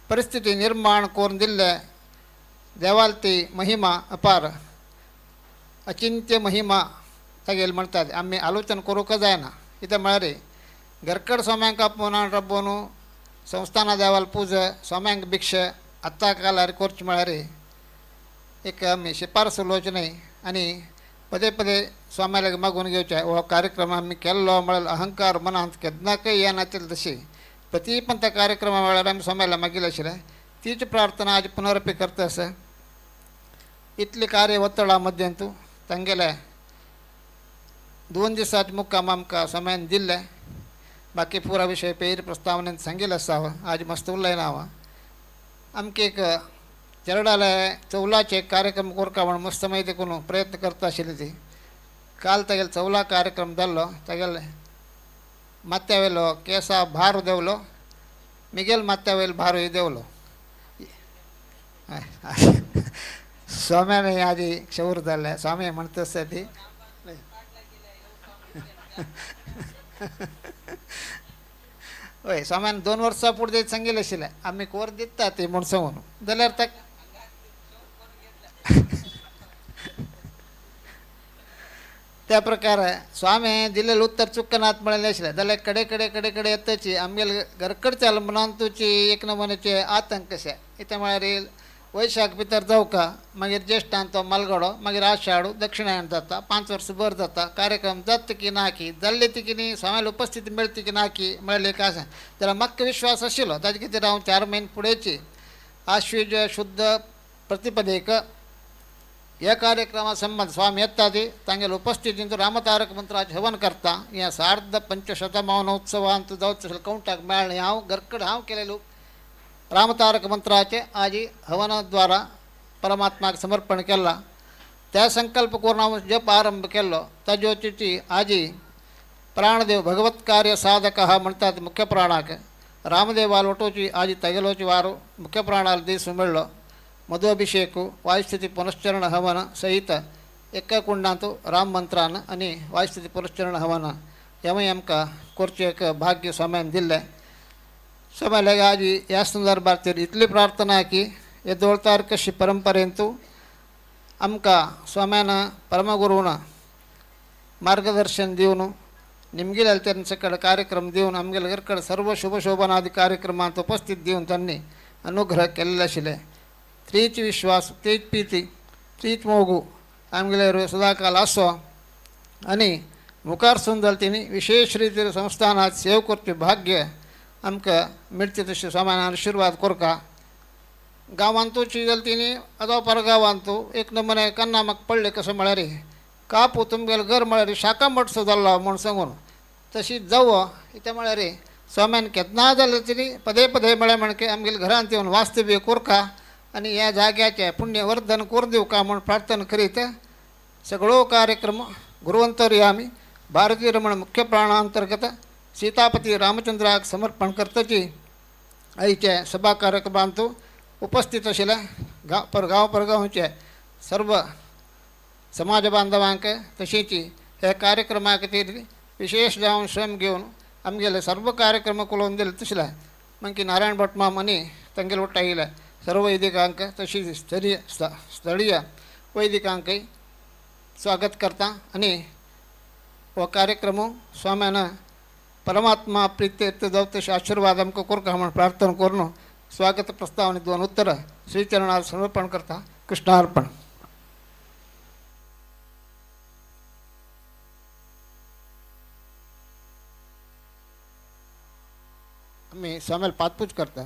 परिस्थिती निर्माण करून दिल्ले देवाल ती महिमा अपार अचिंत्य महिमा तागेली म्हणटात आमी आलोचन करूंक जायना कित्याक म्हळ्यार घरकड स्वाम्यांक आपोवन रब्बोन संस्थाना देवाल पूजा स्वाम्यांक भिक्ष आत्ता कालार करची म्हळ्यार एक आमी शिफारस उलोवचें आनी पदे पदे स्वाम्याक मागून घेवचें हो कार्यक्रम आमी केल्लो म्हळ्यार अहंकार मनांत केन्नाकय येनाशिल्ले तशी प्रति पण त्या कार्यक्रमा वेळार आमी स्वाम्याला मागिल्लें आशिल्लें तीच प्रार्थना आज पुनरपी करता आसा इतली कार्य वतळा मध्यंतू तांगेले 2 दिसांचे मुक्काम आमकां स्वाम्यान दिल्ले बाकी पुरा विषय पेर प्रस्तावनेंत सांगिल्लो आसा आज मस्त उरलें ना आमकां एक चेरडाले चौलाचे कार्यक्रम करता म्हण मस्त माहिती देखून प्रयत्न करता आशिल्ली ती काल तागेलो चौला कार्यक्रम जाल्लो तागेले माथ्या वयलो केंसा भार देवलो मिगेल माथ्या वयलो भारूय देवलो स्वाम्याने आधी क्षौर झालं स्वामी म्हणत असतं ती होय स्वाम्यान 2 वर्सां पुढे सांगेल आशिल्लें आमी कोर दिता ती म्हूण सांगून जाल्यार ताका त्या प्रकारे स्वामी दिलेलें उत्तर चुकनात म्हळेलें आशिल्लें जाल्यार कडे कडे कडे कडे येतची आमगेले घरकडच्या मनंतूची एक नमुन्याचे आतंक कशे इथे म्हळ्यार वैशाख भितर जावका मागीर ज्येश्ठान तो मालगडो मागीर आषाढ दक्षिणायन जाता 5 वर्स भर जाता कार्यक्रम जाता की ना की जाल्ले ती की न्ही स्वाम्याला उपस्थिती मेळटी की ना की मेळ्ळें काय सांग जाल्यार म्हाका विश्वास आशिल्लो ताजे खातीर हांव 4 म्हयने फुडेंची आश्वीज शुद्ध प्रतिपदेक ह्या कार्यक्रमा संबंध स्वामी येता ती तांगेले उपस्थितींत रामतारक मंत्राचें हवन करता हें सार्ध 500 महोत्सवांत जावचें आशिल्लें कवंटाक मेळ्ळें हांव घरकड हांव केलेलो रामतारक मंत्राचे आजी हवनाद्वारा परमात्माक समर्पण केला त्या संकल्प करून हांव जप आरंभ केल्लो ताज्योची आजी प्राणदेव भगवत कार्य साधक हा म्हणटात मुख्य प्राणाक रामदेवा लोटोची आजी तगेलोची वारो मुख्य प्राणाला दीस मेळ्ळो मधुअभिषेक वायुस्थिती पुनश्चरण हवन सहित एका कुंडांत राम मंत्रान आनी वायुस्थिती पुनश्चरण हवन हेवूय आमकां करचें एक भाग्य स्वाम्यान दिल्लें स्वाम्याक आजी ह्या संदर्भाचेर इतली प्रार्थना की हे दोळतार कशी परंपरेंत आमकां स्वाम्यान परमगुरून मार्गदर्शन दिवन निमगेल्या तेन्ना सकल कार्यक्रम दिवन आमगेले घरकड सर्व शुभशोभनादी कार्यक्रमांत उपस्थित दिवन तांणी अनुग्रह केल्ले आशिल्ले त्रीच विश्वास तीच प्रिती तीच मोगू आमगेले सदाकाल आसो आनी मुखार सुंदर तेणी विशेष रितीन संस्थानात सेव करचें भाग्य आमकां मेळचें तशें स्वाम्यान आशिर्वाद कोरता गांवांतूची जाल्यार तेणी अदो परगांवांतू एक नमुने केन्ना म्हाका पडलें कशें म्हळ्यार कापू तुमगेलें घर म्हळ्यार शाखा मठसो जाल्लो म्हूण सांगून तशीच जावो कितें म्हळ्यार स्वाम्यान केन्ना जाल्यार तरी पदे पदे म्हळ्यार म्हणके आमगेल्या घरांत येवन वास्तव्य कोरता आनी ह्या जाग्याचें पुण्यवर्धन कोर दिवका म्हूण प्रार्थना करीत सगळो कार्यक्रम गुरुवंतरी आमी भारतीय रमण मुख्य प्राणांतर्गत सीतापती रामचंद्राक समर्पण करतची आयचे सभा कार्यक्रमांत उपस्थित आशिल्ले गांव परगांवचे सर्व समाज बांधवांक तशेंच ह्या कार्यक्रमा खातीर विशेष जावन श्रम घेवन आमगेले सर्व कार्यक्रम कळोवन दिले तशें मागीर नारायण भट माम आनी तांगेले वट्ट आयिल्ले सर्व वैदिकांक तशीच स्थळीय वैदिकांकय स्वागत करता आनी हो कार्यक्रम स्वाम्यान परमात्मा प्रित्यर्थ जाव तशें आशिर्वाद आमकां कोरता म्हूण प्रार्थना करून स्वागत प्रस्तावने 2 उत्तर श्रीचरणार समर्पण करता कृष्णार्पण आमी स्वाम्याल पातपूज करता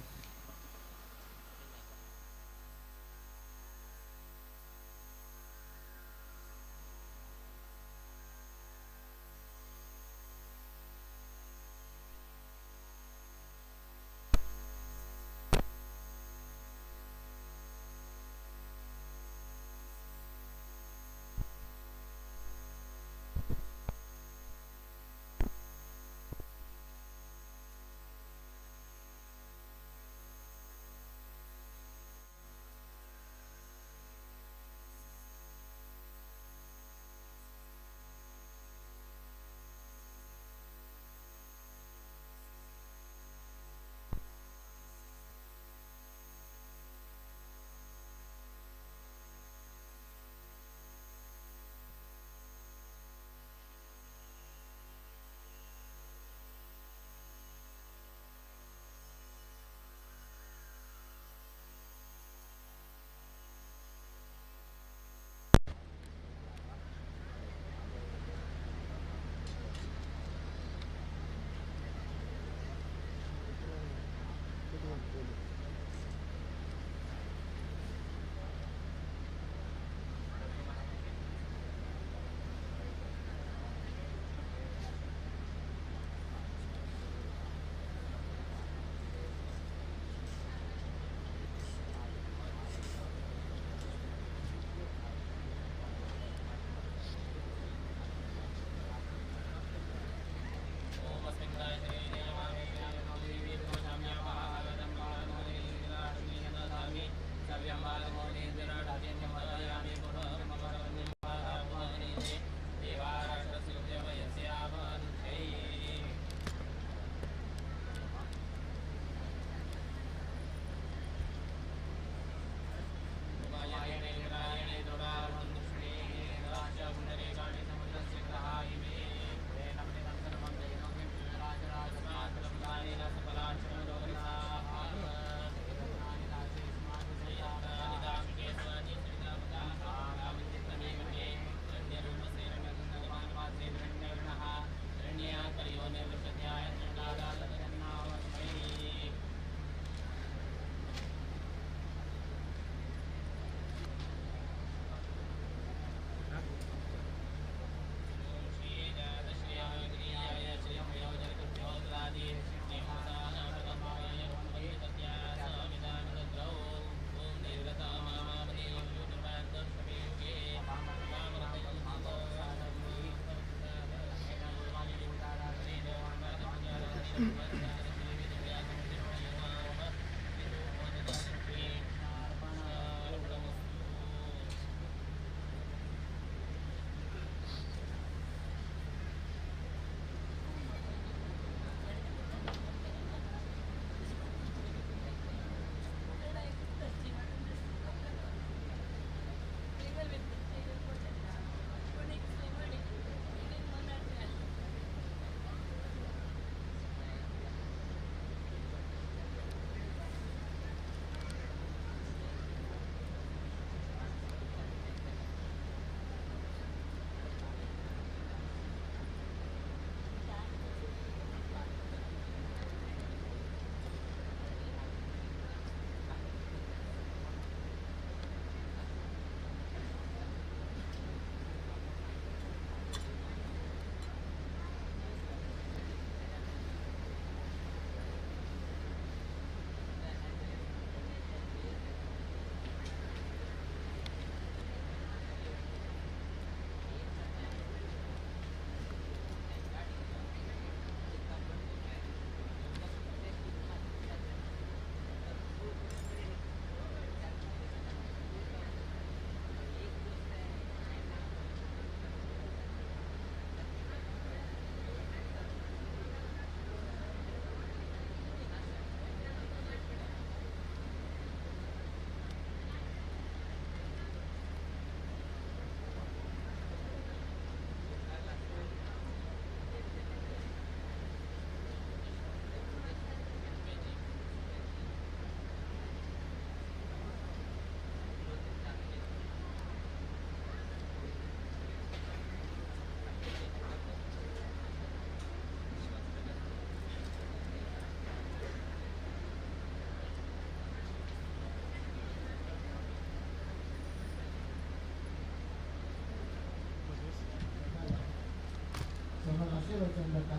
करचें जाता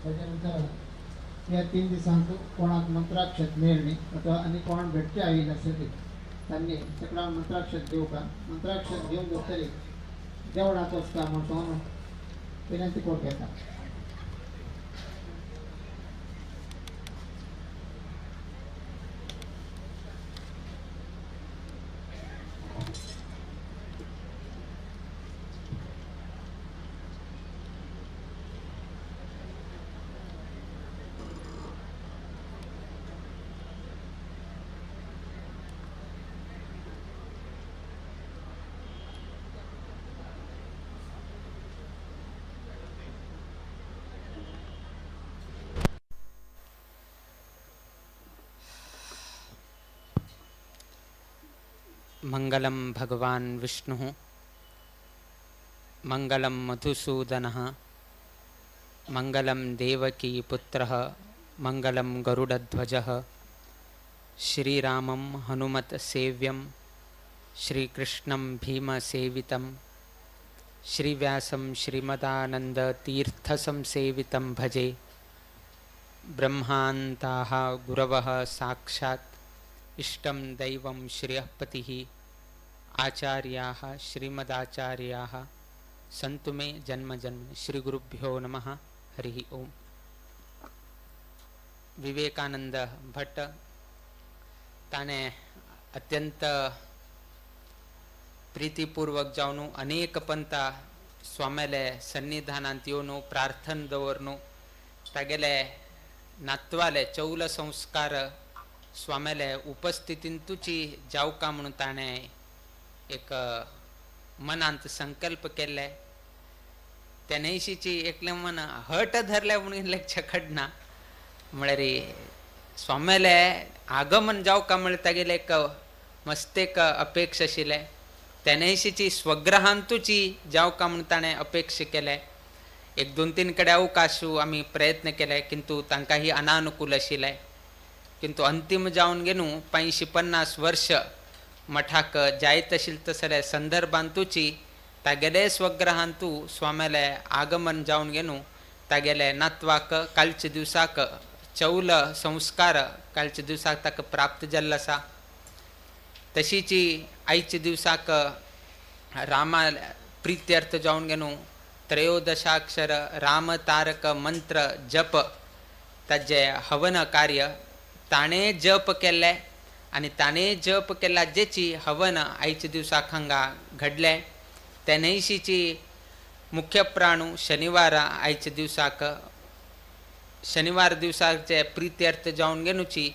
तेजे नंतर या 3 दिसांक कोणाक मंत्राक्षत मेळ्ळी अथवा आनी कोण भेटचे आयिल्ले आसली त्यांनी सगळ्यांक मंत्राक्षत घेवपाक मंत्राक्षत घेवन जातरी देवळात वचता म्हणून विनंती करून घेता. मंगलं भगवान् विष्णुः मंगलं मधुसूदनः मंगलं देवकीपुत्रः मंगलं गरुडध्वजः श्रीरामं हनुमत्सेव्यं श्रीकृष्णं भीमसेवितं श्रीव्यासं श्रीमदानन्दतीर्थसंसेवितं भजे. ब्रह्मान्ताः गुरवः साक्षात् इष्टं दैवं श्रियःपतिः आचार्याः श्रीमदाचार्याः सन्तु मे जन्मजन्म. श्रीगुरुभ्यो नमः. हरिः ओम्. विवेकानंद भट्ट ताने अत्यंत प्रीतीपूर्वक जावन अनेक पंथा स्वामेले सन्निधानांत येवन प्रार्थना दवरन तागेले नातवाले चौल संस्कार स्वामेले उपस्थितींतूची जावका म्हणून ताणे एक मनांत संकल्प केले. त्यानेशीची एकले मन हट धरले म्हणून लेक्चर कडना म्हळ्यार स्वामेले आगमन जावका म्हळ्यार तागेले एक मस्त एक अपेक्षा आशिल्ले. त्यानेशीची स्वग्रहांतूची जावका म्हणून ताणें अपेक्षा केले. 1-2-3 कडेन अवकाशू आमी प्रयत्न केले किंतु तांकां ही अनानुकूल आशिल्ले. किंतु अंतिम जावन गेनू 50 वर्ष मठाक जायत आशिल्ले तसले संदर्भांतूची तागेले स्वग्रहांतू स्वामेले आगमन जावन गेनू तागेले नातवाक कालच्या दिवसाक चौल संस्कार कालच्या दिवसाक ताका प्राप्त जाल्लो आसा. तशीची आयच्या दिवसाक रामा प्रित्यर्थ जावन गेनू 13 राम तारक मंत्र जप ताजे हवन कार्य ताणे जप केले आणि ताणे जप केला जेची हवन आयच्या दिवसाक हांगा घडले. तेनेशीची मुख्य प्राणू शनिवार आयच्या दिवसाक शनिवार दिवसाचे प्रित्यर्थ जावन गेनूची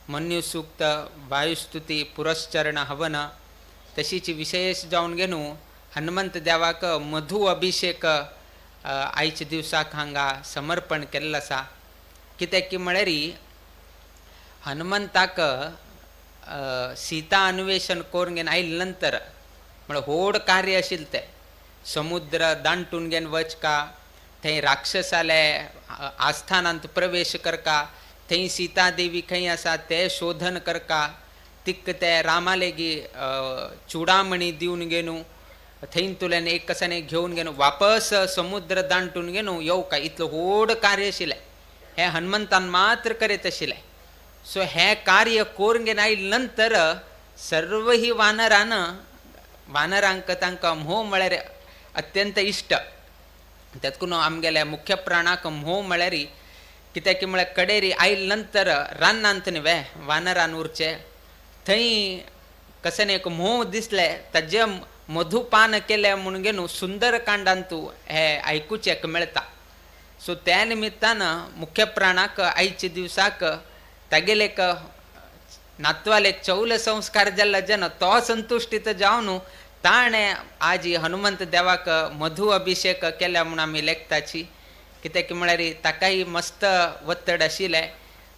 मन्युसूक्त वायुस्तुती पुरस्चरण हवन तशीची विशेष जावन गेनू हनुमंत देवाक मधु अभिषेक आयच्या दिवसाक हांगा समर्पण केल्लो आसा. कित्याक की म्हळ्यार हनुमंताक सीता अन्वेषण करून घेवन आयले नंतर म्हळ्यार व्हड कार्य आशिल्लें तें. समुद्र दांटून घेवन वचका थंय राक्षसाले आस्थानांत प्रवेश करका थंय सीता देवी खंय आसा ते शोधन करका तिक्क ते रामा लेगी चुडामणी दिवन गेनू थंय तुलेन एक कसाने घेवन गेनू वापस समुद्र दांटून गेनू येवका इतलो व्हड कार्य आशिल्लें. हे हनुमंतान मात्र करीत आशिल्लें. सो हे कार्य करून घेवन आयले नंतर सर्व ही वानरांक तांकां मोह म्हळ्यार अत्यंत इश्ट. तातूंत आमगेल्या मुख्य प्राणाक मोह म्हळ्यार कित्याक की म्हळ्यार कडेरी आयले नंतर रानांत न्ही वानरान उरचे थंय कसन एक मोह दिसले ताजे मधुपान केले म्हणून घेवन सुंदरकांडांतू हे आयकुचेक मेळटा. सो त्या निमित्तान मुख्य प्राणाक आयच्या दिवसाक तागेले एक नातवाले चौल संस्कार जाल्लो जेन्ना तो संतुश्टीत जावन ताणें आज हनुमंत देवाक मधु अभिषेक केल्या म्हणून आमी लेखताची. कित्याक म्हळ्यार ताकाय मस्त वत्तड आशिल्लें.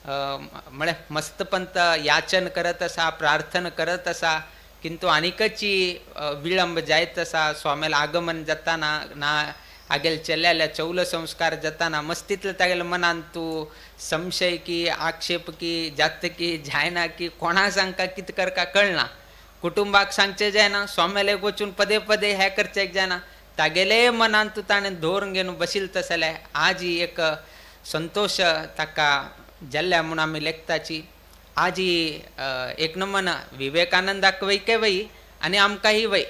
म्हळ्यार मस्त पंत याचन करत आसा प्रार्थना करत आसा किंतु आनिकची विळंब जायत आसा. स्वामेल आगमन जाताना ना आगेल चेल्ल्याले चौल संस्कार जाताना मस्तीतले तागेले मनान तूं संशय की आक्षेप की जात की जायना की कोणा सांगका कितें करका कळना. कुटुंबाक सांगचें जायना स्वामेलेक वचून पदे पदे हें करचें जायना तागेले मनांतू ताणें दवरून घेवन बशिल्ल तसले आज ही एक संतोष ताका जाल्ल्या म्हूण आमी लेखताची आज ही एक नमन विवेकानंदाक वय के वय आनी आमकांय वय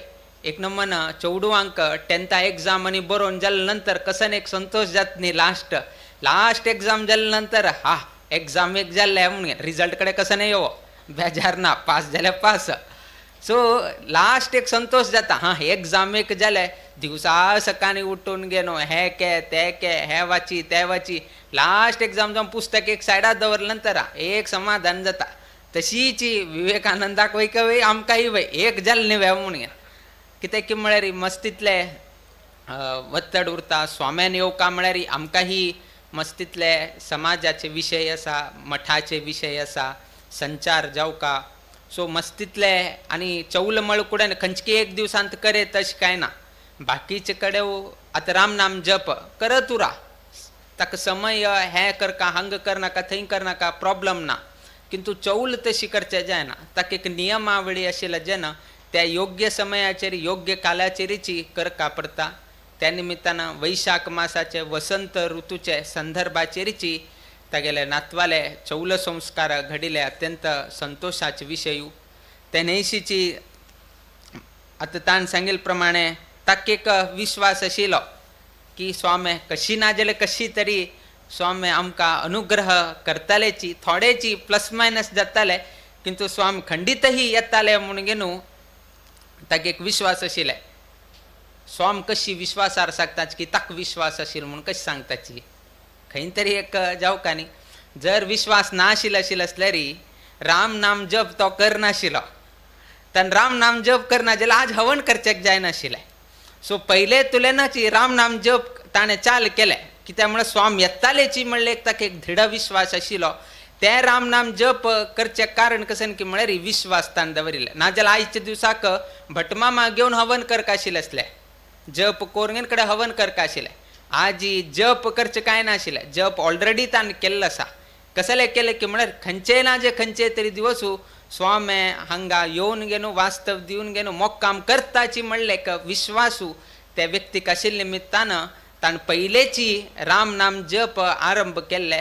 एक नमन चौडवांक 10th एग्जाम आनी बरोवन जाल्या नंतर कसन एक संतोष जात न्ही लास्ट एग्जाम जाल्या नंतर हा एग्जाम एक जाल्ले म्हणून रिजल्ट कडे कसन येवो बेजार ना पास जाल्यार पास सो लास्ट एक संतोष जाता हा एग्जाम एक जाले दिवसा सकाळी उठून गेलो हे के हे वाची ते वाची लास्ट एग्जाम जावन पुस्तक एक सायडार दवरले नंतर एक समाधान जाता तशीच विवेकानंदाक वय के वय आमकांय वय एक जाल्ले न्ही म्हणून कित्याक की म्हळ्यार मस्तीतले वत्तड उरता स्वाम्यान येवका म्हळ्यार आमकांय मस्तीतले समाजाचे विशय आसा मठाचे विशय आसा संचार जावका सो मस्तीतले आनी चौल मळकुड्यान खंयची एक दिवसांत करे तशें कांय ना बाकीचे कडेन आतां राम नाम जप करत उरा ताका समय हें करका हांग करनाका थंय करनाका प्रॉब्लम ना किंतु चौल तशी करचें जायना ताका एक नियमावळी आशिल्ले जेन्ना त्या योग्य समयाचेर योग्य कालाचेरीची करका पडटा त्या निमित्तान वैशाख मासाचे वसंत ऋतूचे संदर्भाचेरीची तागेले नातवाले चौल संस्कार घडिले अत्यंत संतोषाचे विशय तेनेशीची आतां ताण सांगिल्ले प्रमाणे ताका एक विश्वास आशिल्लो की स्वामी कशी ना जाल्यार कशी तरी स्वामी आमकां अनुग्रह करतालेची थोडेची प्लस मायनस जाताले किंतु स्वामी खंडितही येताले म्हणून घेवन ताका एक विश्वास आशिल्ले स्वाम कशी विश्वासार सांगताची की ताका विश्वास आशिल्लो म्हणून कशी सांगताची खंय तरी एक जावका न्ही जर विश्वास ना आशिल्लो असल्यार राम नाम जप तो करनाशिल्लो ताणें राम नाम जप करना जाल्यार आज हवन करचेक जायनाशिल्लें सो पयले तुलेनाची राम नाम जप ताणें चाल केले कित्याक म्हळ्यार स्वाम येतालेची म्हणले ताका एक दृढ विश्वास आशिल्लो ते राम नाम जप करचे कारण कसन की म्हळ्यार विश्वास ताणें दवरिल्ले नाजाल्यार आयच्या दिसाक भटमामा घेवन हवन करका आशिल्ले असले जप कोरगेन कडेन हवन करका आशिल्ले आज जप करचें कांय नाशिल्लें जप ऑलरेडी ताणें केल्लो आसा कसले केले की म्हळ्यार खंयचे ना जे खंयचे तरी दिवस स्वामी हांगा येवन घेवन वास्तव दिवन घेवन मोक्काम करताची म्हणले एक विश्वासू त्या व्यक्तीक आशिल्ले निमित्तान ताणें पयलेची राम नाम जप आरंभ केल्ले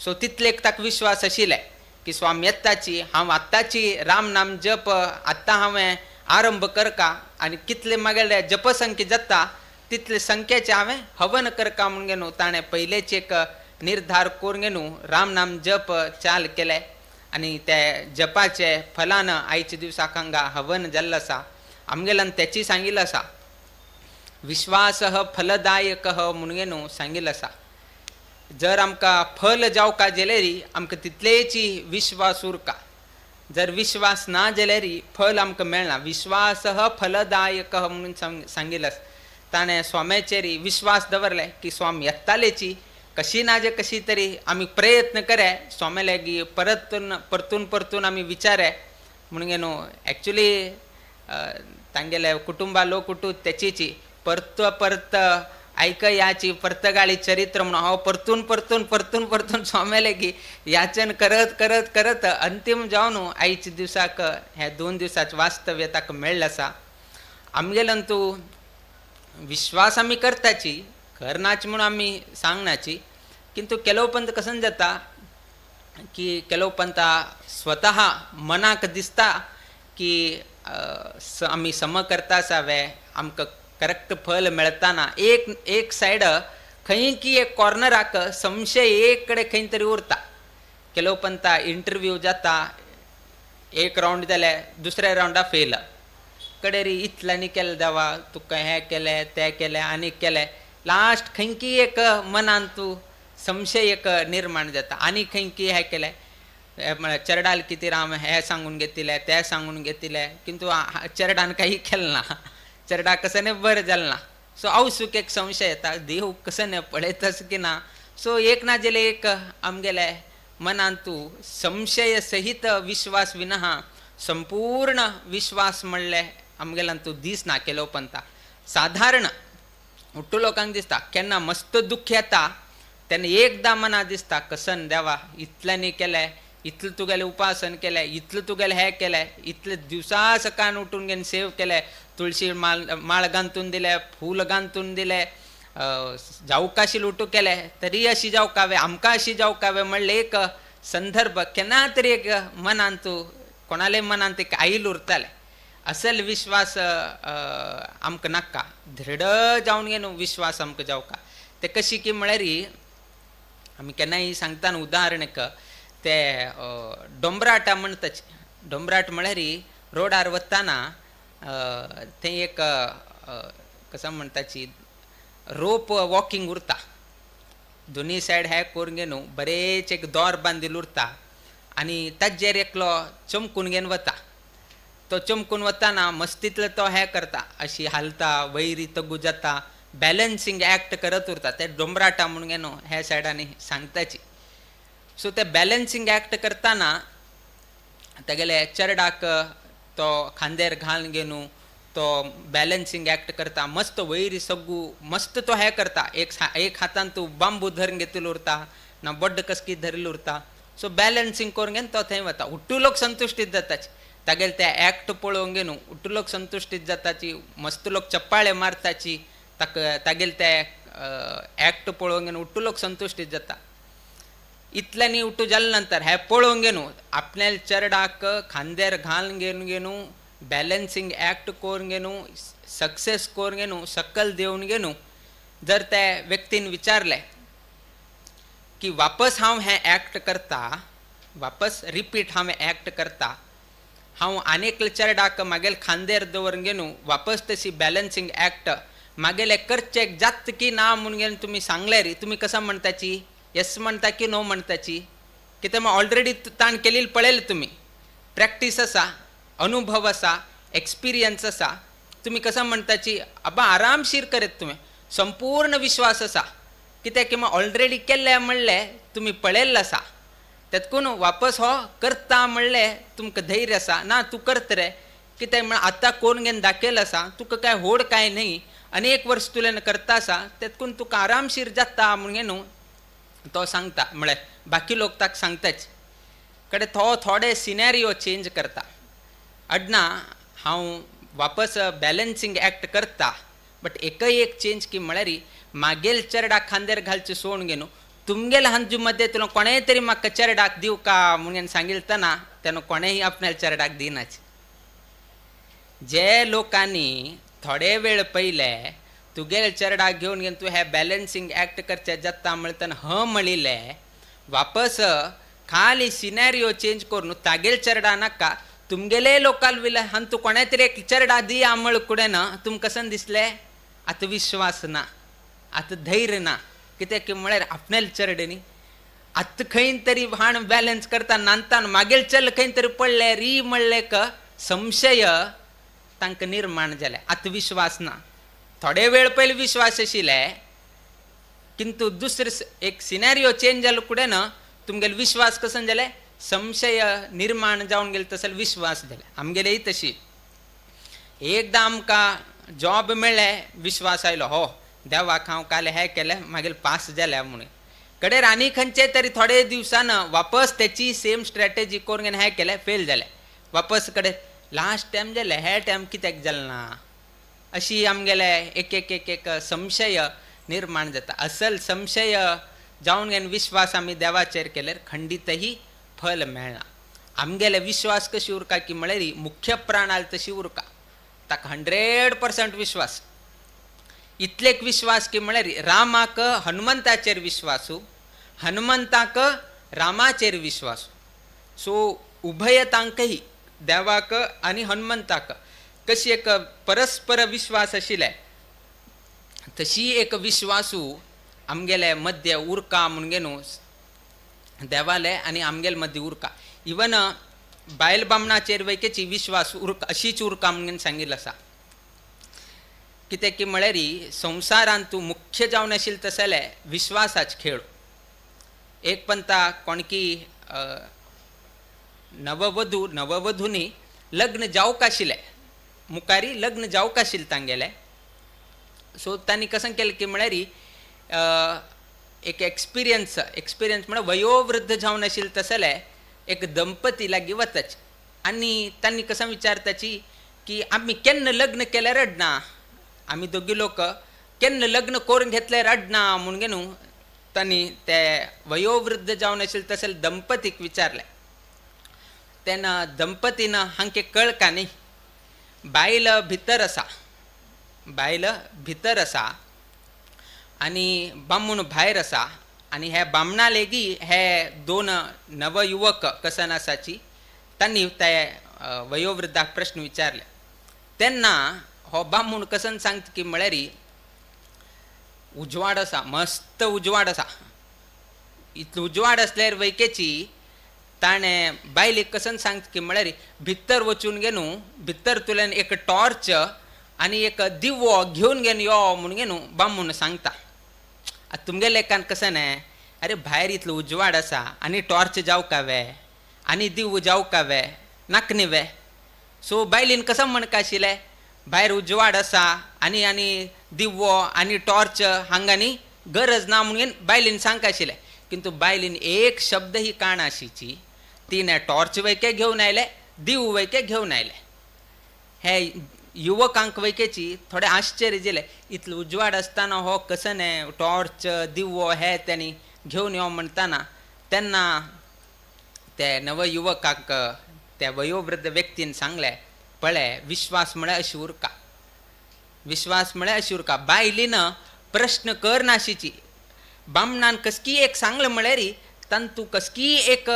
सो तितलेक ताका विश्वास आशिल्ले की स्वामी येताची हांव आत्ताची राम नाम जप आत्तां हांवें आरंभ करका आनी कितले मागेले जपसंख्या जाता तितले संख्येचे हांवें हवन करका म्हूण घेवन ताणें पयलेची एक निर्धार करून घेवन राम नाम जप चाल केले आनी ते जपाचे फलान आयच्या दिवसाक हांगा हवन जाल्लो आसा आमगेल्यान तेची सांगिल्लो आसा विश्वास फलदायक म्हणून घेवन सांगिल्लो आसा जर आमकां फल जावका जाल्यार आमकां तितलेची विश्वास उरका जर विश्वास ना जाल्यार फल आमकां मेळना विश्वास फलदायक म्हणून सांगिल्लो आसा ताणें स्वाम्याचेर विश्वास दवरले की स्वामी येतालेची कशी ना जे कशी तरी आमी प्रयत्न करे स्वामी लागी परतून आमी विचारे म्हणून घेवन एक्चुली तांगेले कुटुंबा लोक उठू तेचीची परत आयकयाची परतगाळी चरित्र म्हणून हांव परतून स्वामी लागी याचन करत अंतीम जावन आयच्या दिवसाक हे 2 दिवसाचें वास्तव्य ताका मेळ्ळें आसा आमगेल्यान तूं विश्वास आमी करताची करनाची म्हणून आमी सांगनाची किंतु केलोपंत कसन जाता की केलोपंत स्वता मनाक दिसता की आमी सम करता आसावे आमकां करेक्ट फल मेळताना एक सायड खंय की एक कॉर्नराक संशय एक कडेन खंय तरी उरता केलोपंत इंटरव्यू जाता एक रावंड जाले दुसऱ्या रावंडा फेल कडेरी इतल्यांनी केलें देवा तुका हें केलें तें केलें आनीक केलें लास्ट खंय की एक मनान तूं संशय एक निर्माण जाता आनी खंय की हें केलें म्हळ्यार चेरडाल कितें राम हें सांगून घेतिलें तें सांगून घेतिलें किंतु चेरडान काही केलें ना चेरडा कसं बरें जालें ना सो आवसूक एक संशय येता देव कसं पळयताच की ना सो एक ना जाल्यार एक आमगेले मनान तूं संशय सहित विश्वास विना संपूर्ण विश्वास म्हणलें आमगेल्यान तूं दिसना केलोपंत साधारण उट्टू लोकांक दिसता केन्ना मस्त दुख्ख येता तेन्ना एकदां मना दिसता कसन देवा इतल्यांनी केलें इतलं तुगेले उपासन केलें, इतलं तुगेले हें केलें, इतले दिवसा सकाळ उठून घेवन सेव केलें, तुळशी माळ घांतून दिले, फूल घांतून दिले, जावकाशील उठू केलें, तरी अशी जावकावे, आमकां अशी जावकावे म्हणलें एक संदर्भ केन्ना तरी एक मनान तूं कोणाले मनान एक आईल उरतालें. असल विश्वास आमकां नाका, दृढ जावन घेवन विश्वास आमकां जावका. ते कशी की म्हळ्यार आमी केन्नाय सांगतना उदाहरण एक ते डोंबराटा म्हणटाचे. डोंबराट म्हळ्यार रोडार वताना थंय एक कसं म्हणटाची रोप वॉकिंग उरता, दोनी सायड हे करून घेवन बरेच एक दोर बांदिल उरता आनी ताजेर एकलो चमकून घेवन वता. तो चमकून वताना मस्तीतलो तो हे करता, अशी हालता, वैरी तगू जाता, बॅलन्सिंग ॲक्ट करत उरता. ते डोंबराटा म्हणून घेवन हे सायडांनी सांगताची. सो ते बॅलन्सिंग ॲक्ट करताना तेगेले चेरडाक तो खांदेर घालून घेवन तो बॅलन्सिंग ॲक्ट करता, मस्त वैरी सगू मस्त तो हे करता. एक हातान तूं बांबू धरून घेतलो उरता ना बड्ड कसकी धरिल्लो उरता. सो बॅलन्सिंग करून घेवन तो थंय वता. उट्टू लोक संतुश्टीत जाताची. तागेले ते ॲक्ट पळोवन घेवन उट्टू लोक संतुश्टीत जाताची, मस्त लोक चप्पाळे मारताची. तागेले ते ॲक्ट पळोवन घेवन उट्टू लोक संतुश्टीत जाता. इतल्यानी उठू जाले नंतर हे पळोवन घेवन आपल्या चेरडाक खांदेर घालून घेवन बॅलन्सिंग ॲक्ट करून घेवन सक्सेस करून घेवन सकल देवन घेवन जर त्या व्यक्तीन विचारले की वापस हांव हें ॲक्ट करता, वापस रिपीट हांव हें ॲक्ट करता, हांव आनीक चेरडाक मागेल खांदेर दवरून घेवन वापस तशी बॅलन्सिंग ॲक्ट मागेले करचें जात की ना म्हणून घेवन तुमी सांगले रे, तुमी कसं म्हणटाची, येस म्हणटा की नो म्हणटाची? कित्याक मग ऑलरेडी ताण केलेली पळयलें तुमी, प्रॅक्टीस आसा, अनुभव आसा, एक्सपिरियन्स आसा. तुमी कसं म्हणटाची आबा आरामशीर करेत, तुमी संपूर्ण विश्वास आसा. कित्याक की मग ऑलरेडी केल्लें म्हणलें तुमी पळयल्लें आसा. तेतकून वापस हो करता म्हणलें तुमकां धैर्य आसा. ना तूं करत रे, कित्याक म्हण आतां करून घेवन दाखयलें आसा, तुका काय होड काय न्ही, अनेक वर्स तुवें करता आसा, तेतकून तुका आरामशीर जाता म्हणून घेवन तो सांगता. म्हळ्यार बाकी लोक ताका सांगताच कडेन तो थोडे सिनेरियो चेंज करता. अडना हांव वापस बॅलन्सिंग ॲक्ट करता, बट एकय एक चेंज की म्हळ्यार मागेल चेरडाक खांदेर घालचे सोडून घेवन तुमगेल्या हांजू मध्ये तुला कोणेय तरी म्हाका चेरडाक दिव का म्हणून सांगिततना तेन्ना कोणेय आपल्या चेरडाक दिनाच. जे लोकांनी थोडे वेळ पयले तुगेले चेरडाक घेवन घेवन तूं हे बॅलन्सिंग ॲक्ट करचें जाता म्हणटना म्हणिल्ले, वापस खाली सिनेरियो चेंज करून तागेल चेरडा नाका तुमगेले लोकाल विले आनी तूं कोणें तरी एक चेरडा दी आमळ कुडेन तुमकां कसन दिसलें आतां विश्वास ना, आतां धैर्य ना. कित्याक म्हळ्यार आपणेल चेरडे न्ही, आतां खंय तरी हाण बॅलन्स करता नांतान मागेल चल खंय तरी पडले री म्हणलें क संशय तांकां निर्माण जाले. आतां विश्वास ना. थोडे वेळ पयले विश्वास आशिल्ले, किंतु दुसरे एक सिनेरियो चेंज जालो कुडेन तुमगेलो विश्वास कसो जाले, संशय निर्माण जावन गेले, तसले विश्वास जाले. आमगेलेय तशी. एकदां आमकां जॉब मेळ्ळें, विश्वास आयलो, हो देवाक हांव काल हें केलें मागीर पास जालें म्हणून. कडेन आनी खंयचे तरी थोडे दिवसान वापस तेची सेम स्ट्रॅटेजी करून हें केलें, फेल जालें. वापस कडेन लास्ट टायम जालें, हे टायम कित्याक जालें ना, अशी आमगेले एक एक एक एक संशय निर्माण जाता. असल संशय जावन घेवन विश्वास आमी देवाचेर केल्यार खंडितही फल मेळना. आमगेले विश्वास कशी उरका की म्हळ्यार मुख्य प्राणाल तशी उरका, ताका 100% विश्वास. इतलेक विश्वास की म्हळ्यार रामाक हनुमंताचेर विश्वासू, हनुमंताक रामाचेर विश्वासू. सो उभयतांकही देवाक आनी हनुमंताक कशी एक परस्पर विश्वास आशिल्ले, तशी एक विश्वासू आमगेले मध्य उरका म्हणून घेवन देवाले आनी आमगेले मध्य उरका. इवन बायल बामणाचेर वैकेची विश्वास उरका, अशीच उरका म्हणून सांगिल्लें आसा. कित्याक की म्हळ्यार संवसारांत तूं मुख्य जावन आशिल्लें तसले विश्वासाच खेळ. एक पंता कोणकी नववधूनी लग्न जावंक आशिल्लें, मुखारी लग्न जावंक आशिल्लें तांगेलें. सो तांणी कसं केलें की म्हळ्यार एक एक्सपिरियन्स म्हळ्यार वयोवृद्ध जावन आशिल्लें तसलें एक दंपती लागी वताची आणि त्यांनी कसं विचारताची की आम्ही केन्ना लग्न केलं रडना, आम्ही दोघी लोक केन्ना लग्न करून घेतलंय रडना म्हणून घेणू त्यांनी त्या वयोवृद्ध जावन असेल तसेल दंपतीक विचारले. त्यानं दंपतीनं हांके कळ का नाही, बायल भितर असा आणि बामून भायर असा आणि ह्या बामणा लेगी हे दोन नवयुवक कसन असाची त्यांनी त्या वयोवृद्धाक प्रश्न विचारले. त्यांना हो बामून कसन सांगता की म्हळ्यारी उजवाड असा, मस्त उजवाड असा, इतलो उजवाड असल्यार वैकेची ताणे बायलेक कसन सांगता की म्हळ्यार भितर वचून गेनू भितर तुल्यान एक टॉर्च आणि एक दिवो घेऊन घेन यो म्हणून गेनू बामून सांगता. आता तुमगे लेखान कसं नाही, अरे भायर इतलो उजवाड असा आणि टॉर्च जाऊ कावे आणि दिवो जाऊ कावे नाकनी वे. सो बायलीन कसं म्हणका आशिल्लें, भायर उजवाड असा आणि आणि दिवो आणि टॉर्च हांगानी गरज ना म्हणून बायलीन सांगता आशिल्लें. किंतु बायलीन एक शब्द ही काणा आशिची, तिने टॉर्च वैके घेऊन आयले, दिव वैके घेऊन आयले. हे युवकांक वैकेची थोडे आश्चर्य दिले, इतलो उजवाड असताना हो कसं नाही टॉर्च दिवो हे त्यांनी घेऊन यो म्हणताना त्यांना त्या नवयुवकाक त्या वयोवृद्ध व्यक्तीन सांगले, पळे विश्वास म्हळ्यार अशी उरका, विश्वास म्हळ्यार अशी उरका. बायलीनं प्रश्न कर नाशिची. बामणान कसकी एक सांगलं म्हळ्यार तंतू कसकी एक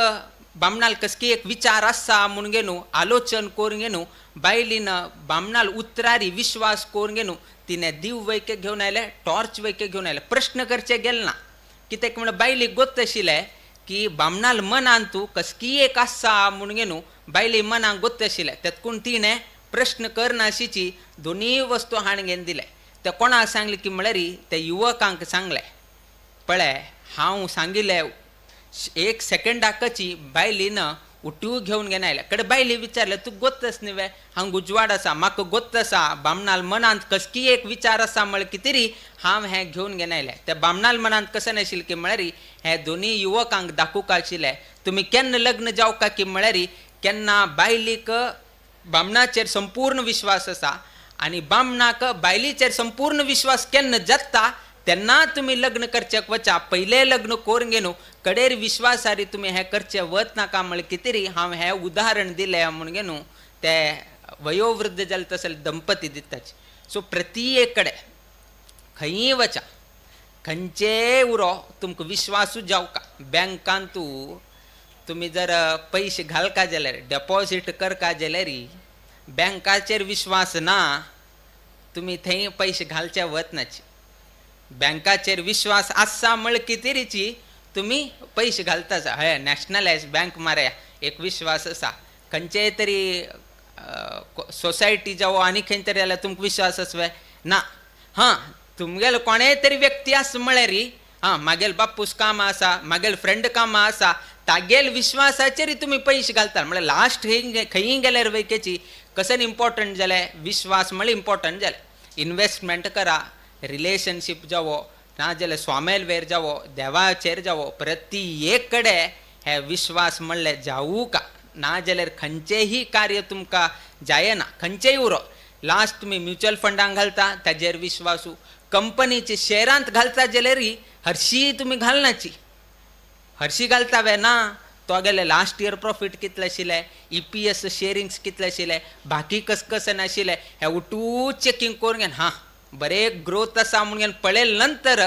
बामणाल कसकी एक विचार आसा म्हणून गेनू आलोचन करून गेनू बायलीनं बामणाल उतरारी विश्वास करून गेनू तिने दिव वैके घेऊन आयले, टॉर्च वैके घेऊन आयले. प्रश्न करचे गेल ना, कित्याक म्हण बायलीक गोत आशिल्लें की बामणाल मनान तू कसकी एक आसा म्हणून गेनू बायली मनाक गोत आशिल्लें. त्यातकून तिने प्रश्न करनाशिची दोनी वस्तू हाण घेवन दिले. ते कोणाक सांगले की म्हळ्यार त्या युवकांक सांगले, पळय हांव सांगिल्लें एक सेकंडाकची बायलीनं उठू घेऊन घेवन आयल्या. कडे बायली विचारले, तू गोत्तस न्ही हांव उजवाड आसा, म्हाका गोत्त आसा, बामणाल मनांत कसकी एक विचार आसा म्हळ्यार कितेरी हांव हें घेवन घेवन आयलें. त्या बामणाल मनांत कशें नाशिल्लें की म्हळ्यार हे दोनी युवकांक दाखोवंक आशिल्लें तुमी केन्ना लग्न जावका की म्हळ्यार केन्ना बायलीक बामणाचेर संपूर्ण विश्वास आसा आणि बामणाक बायलीचेर संपूर्ण विश्वास केन्ना जाता तेन्ना तुम्ही लग्न करचेक वचा. पयलें लग्न करून घेनू कडेर विश्वासारी तुम्ही हे करचे वच नाका म्हळ्यार कितेरी हांव हें उदाहरण दिलें म्हणून घेनू ते वयोवृद्ध जाले तसले दंपती दिताचे. सो प्रत्येक कडेन खंयी वचा, खंयचे उरो तुमकां विश्वासूच जावका. बँकान तुम्ही जर पयशे घालका जाल्यार डेपॉझीट करका जाल्यार बँकाचेर विश्वास ना, तुम्ही थंय पयशे घालचे वचनाचे. बँकाचेर विश्वास आसा म्हळ्यार कितेरीची तुम्ही पयशे घालताच. हय नॅशनलायज बँक मारया एक विश्वास आसा. खंयचेय तरी सोसायटी जावं आनी खंय तरी जाल्यार तुमकां विश्वास आसवे ना. हां तुमगेलो कोणेय तरी व्यक्ती आसा म्हळ्यार हां मागेल बापूस कामां आसा, मागेल फ्रेंड कामां आसा, तागेल विश्वासाचेर तुम्ही पयशे घालता. म्हळ्यार लास्ट खंयी गेल्यार वैकेची कसन इम्पॉर्टंट जालें विश्वास म्हळ्यार इम्पॉर्टंट जालें. इन्वेस्टमेंट करा, रिलेशनशीप जावो ना जाल्यार स्वामेल वेर जावो, देवाचेर जावो, प्रत्येक कडेन हे विश्वास म्हणलें जावू का ना जाल्यार खंयचेही कार्य तुमकां जायना. खंयचेय उरो लास्ट तुमी म्युच्युअल फंडांक घालता ताजेर विश्वासू, कंपनीचे शेअरांत घालता जाल्यार हरशी तुमी घालनाची. हरशी घालता वे ना तो गेले लास्ट इयर प्रॉफिट कितले आशिल्ले, EPS शेअरिंग्स कितले आशिल्ले, बाकी कसं नाशिल्ले हे उठू चेकिंग करून घेन हां बरें ग्रोथ आसा म्हणून घेवन पळयल नंतर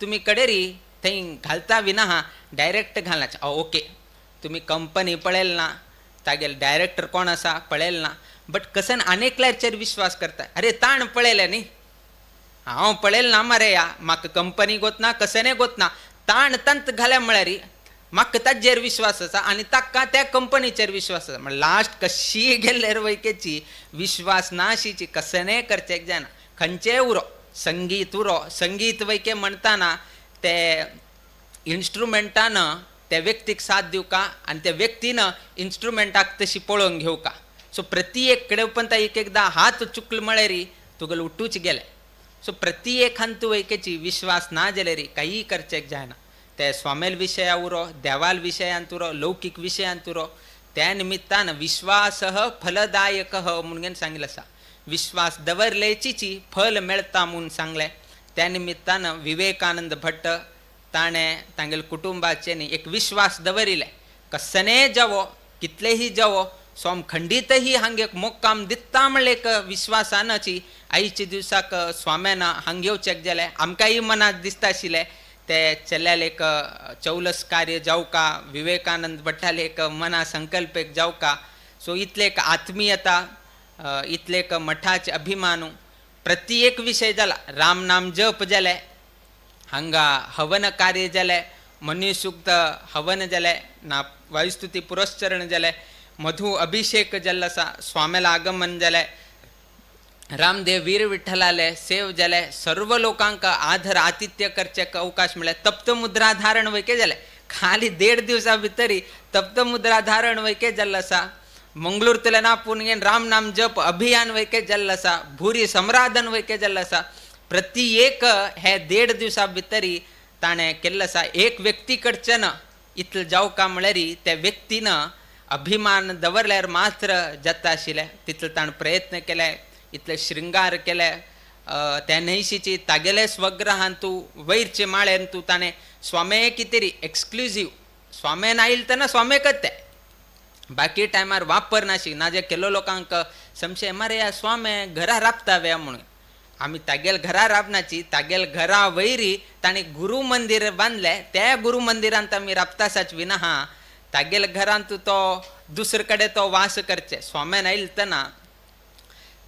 तुमी कडेरी थंय घालता विना हां डायरेक्ट घालनाचे. ओके तुमी कंपनी पळयल ना, तागेले डायरेक्टर कोण आसा पळयल ना, बट कसन आनेकल्याचेर विश्वास करता. अरे ताण पळयले न्ही, हांव पळयल ना मरे या म्हाका कंपनी गोतना कसने गोतना, ताण तंत घाल्या म्हळ्यार म्हाका ताजेर विश्वास आसा आनी ताका त्या कंपनीचेर विश्वास आसा. म्हळ्यार लास्ट कशी गेल्यार वैकेची विश्वास नाशीची कसने करचेक जायना. खंयचेय उरो संगीत वैके म्हणटाना ते इन्स्ट्रुमेंटान त्या व्यक्तीक साथ दिवका आनी त्या व्यक्तीनं इन्स्ट्रुमेंटाक तशी पळोवन घेवका. सो प्रत्येक कडेन पण एक एकदां हात चुकलो म्हळ्यार तुगेले उठूच गेले. सो प्रत्येक हांतू वैकेची विश्वास ना जाल्यार काही करचेक जायना. ते स्वामेल विशयावरो देवाल विशयांतुरो लौकिक विशयांतुरो त्या निमित्तान विश्वासह फलदायक म्हणून सांगितलं असा. विश्वास दवरलेची फल मेळता म्हणून सांगले. त्या निमित्तानं विवेकानंद भट्ट ताणे तांगेल कुटुंबाचे एक विश्वास दवरिले कसने जावो कितलेही जावो स्वाम खंडितही हांगे मोक्काम दिता म्हणले एक विश्वासानाची आईच्या दिवसाक स्वाम्यानं हांग येवचेक जाले. आमकांय मनात दिसता आशिल्ले ते चल्याल एक चौलस कार्य जाऊ का विवेकानंद भट्टाले एक मना संकल्प एक जाऊ का. सो इतले एक आत्मीयता इतले एक मठाचे अभिमानू प्रत्येक विषय जाला. राम नाम जप जाले हांगा हवन कार्य जाले मनुसूक्त हवन जाले ना वायुस्तुती पुरस्चरण जाले मधु अभिषेक जाल्लो आसा स्वाम्याला आगमन जाले रामदेव वीर विठ्ठलाले सेव जाले सर्व लोकांक आदर आतिथ्य करचेक अवकाश मेळ्ळे. तप्त मुद्रा धारण वैके जाले खाली 1.5 दिवसा भितरी तप्त मुद्रा धारण वैके जाल्लो आसा. मंगळूरतल्यान आपूण राम नाम जप अभियान वैके जाल्लो आसा. भुरी सम्राधन वैके जाल्लो आसा. प्रत्येक हे 1.5 दिवसा भितरी ताणें केल्लो आसा. एक व्यक्ती कडच्यान इतलें जावं का म्हळ्यार त्या व्यक्तीन अभिमान दवरल्यार मात्र जाता आशिल्लें. तितलो ताणें प्रयत्न केले इतले श्रृंगार केले. त्या न्हंयशीची तागेले स्वग्रहान तूं वैरचे माळेन तूं ताणें स्वामे कितें एक्सक्लुझीव स्वामेन आयिल्ले तेन्ना स्वामेकच ते बाकी टायमार वापर नाशी. नाजे केलो लोकांक संशय मारे ह्या स्वामे घरा राबताव्या म्हणून. आमी तागेल घरा राबनाची तागेल घरा वैरी ताणें गुरू मंदिर बांदले त्या गुरू मंदिरांत आमी राबतासाच विना तागेल घरांत तो दुसरे कडेन तो वास करचे. स्वाम्यान आयिल्ले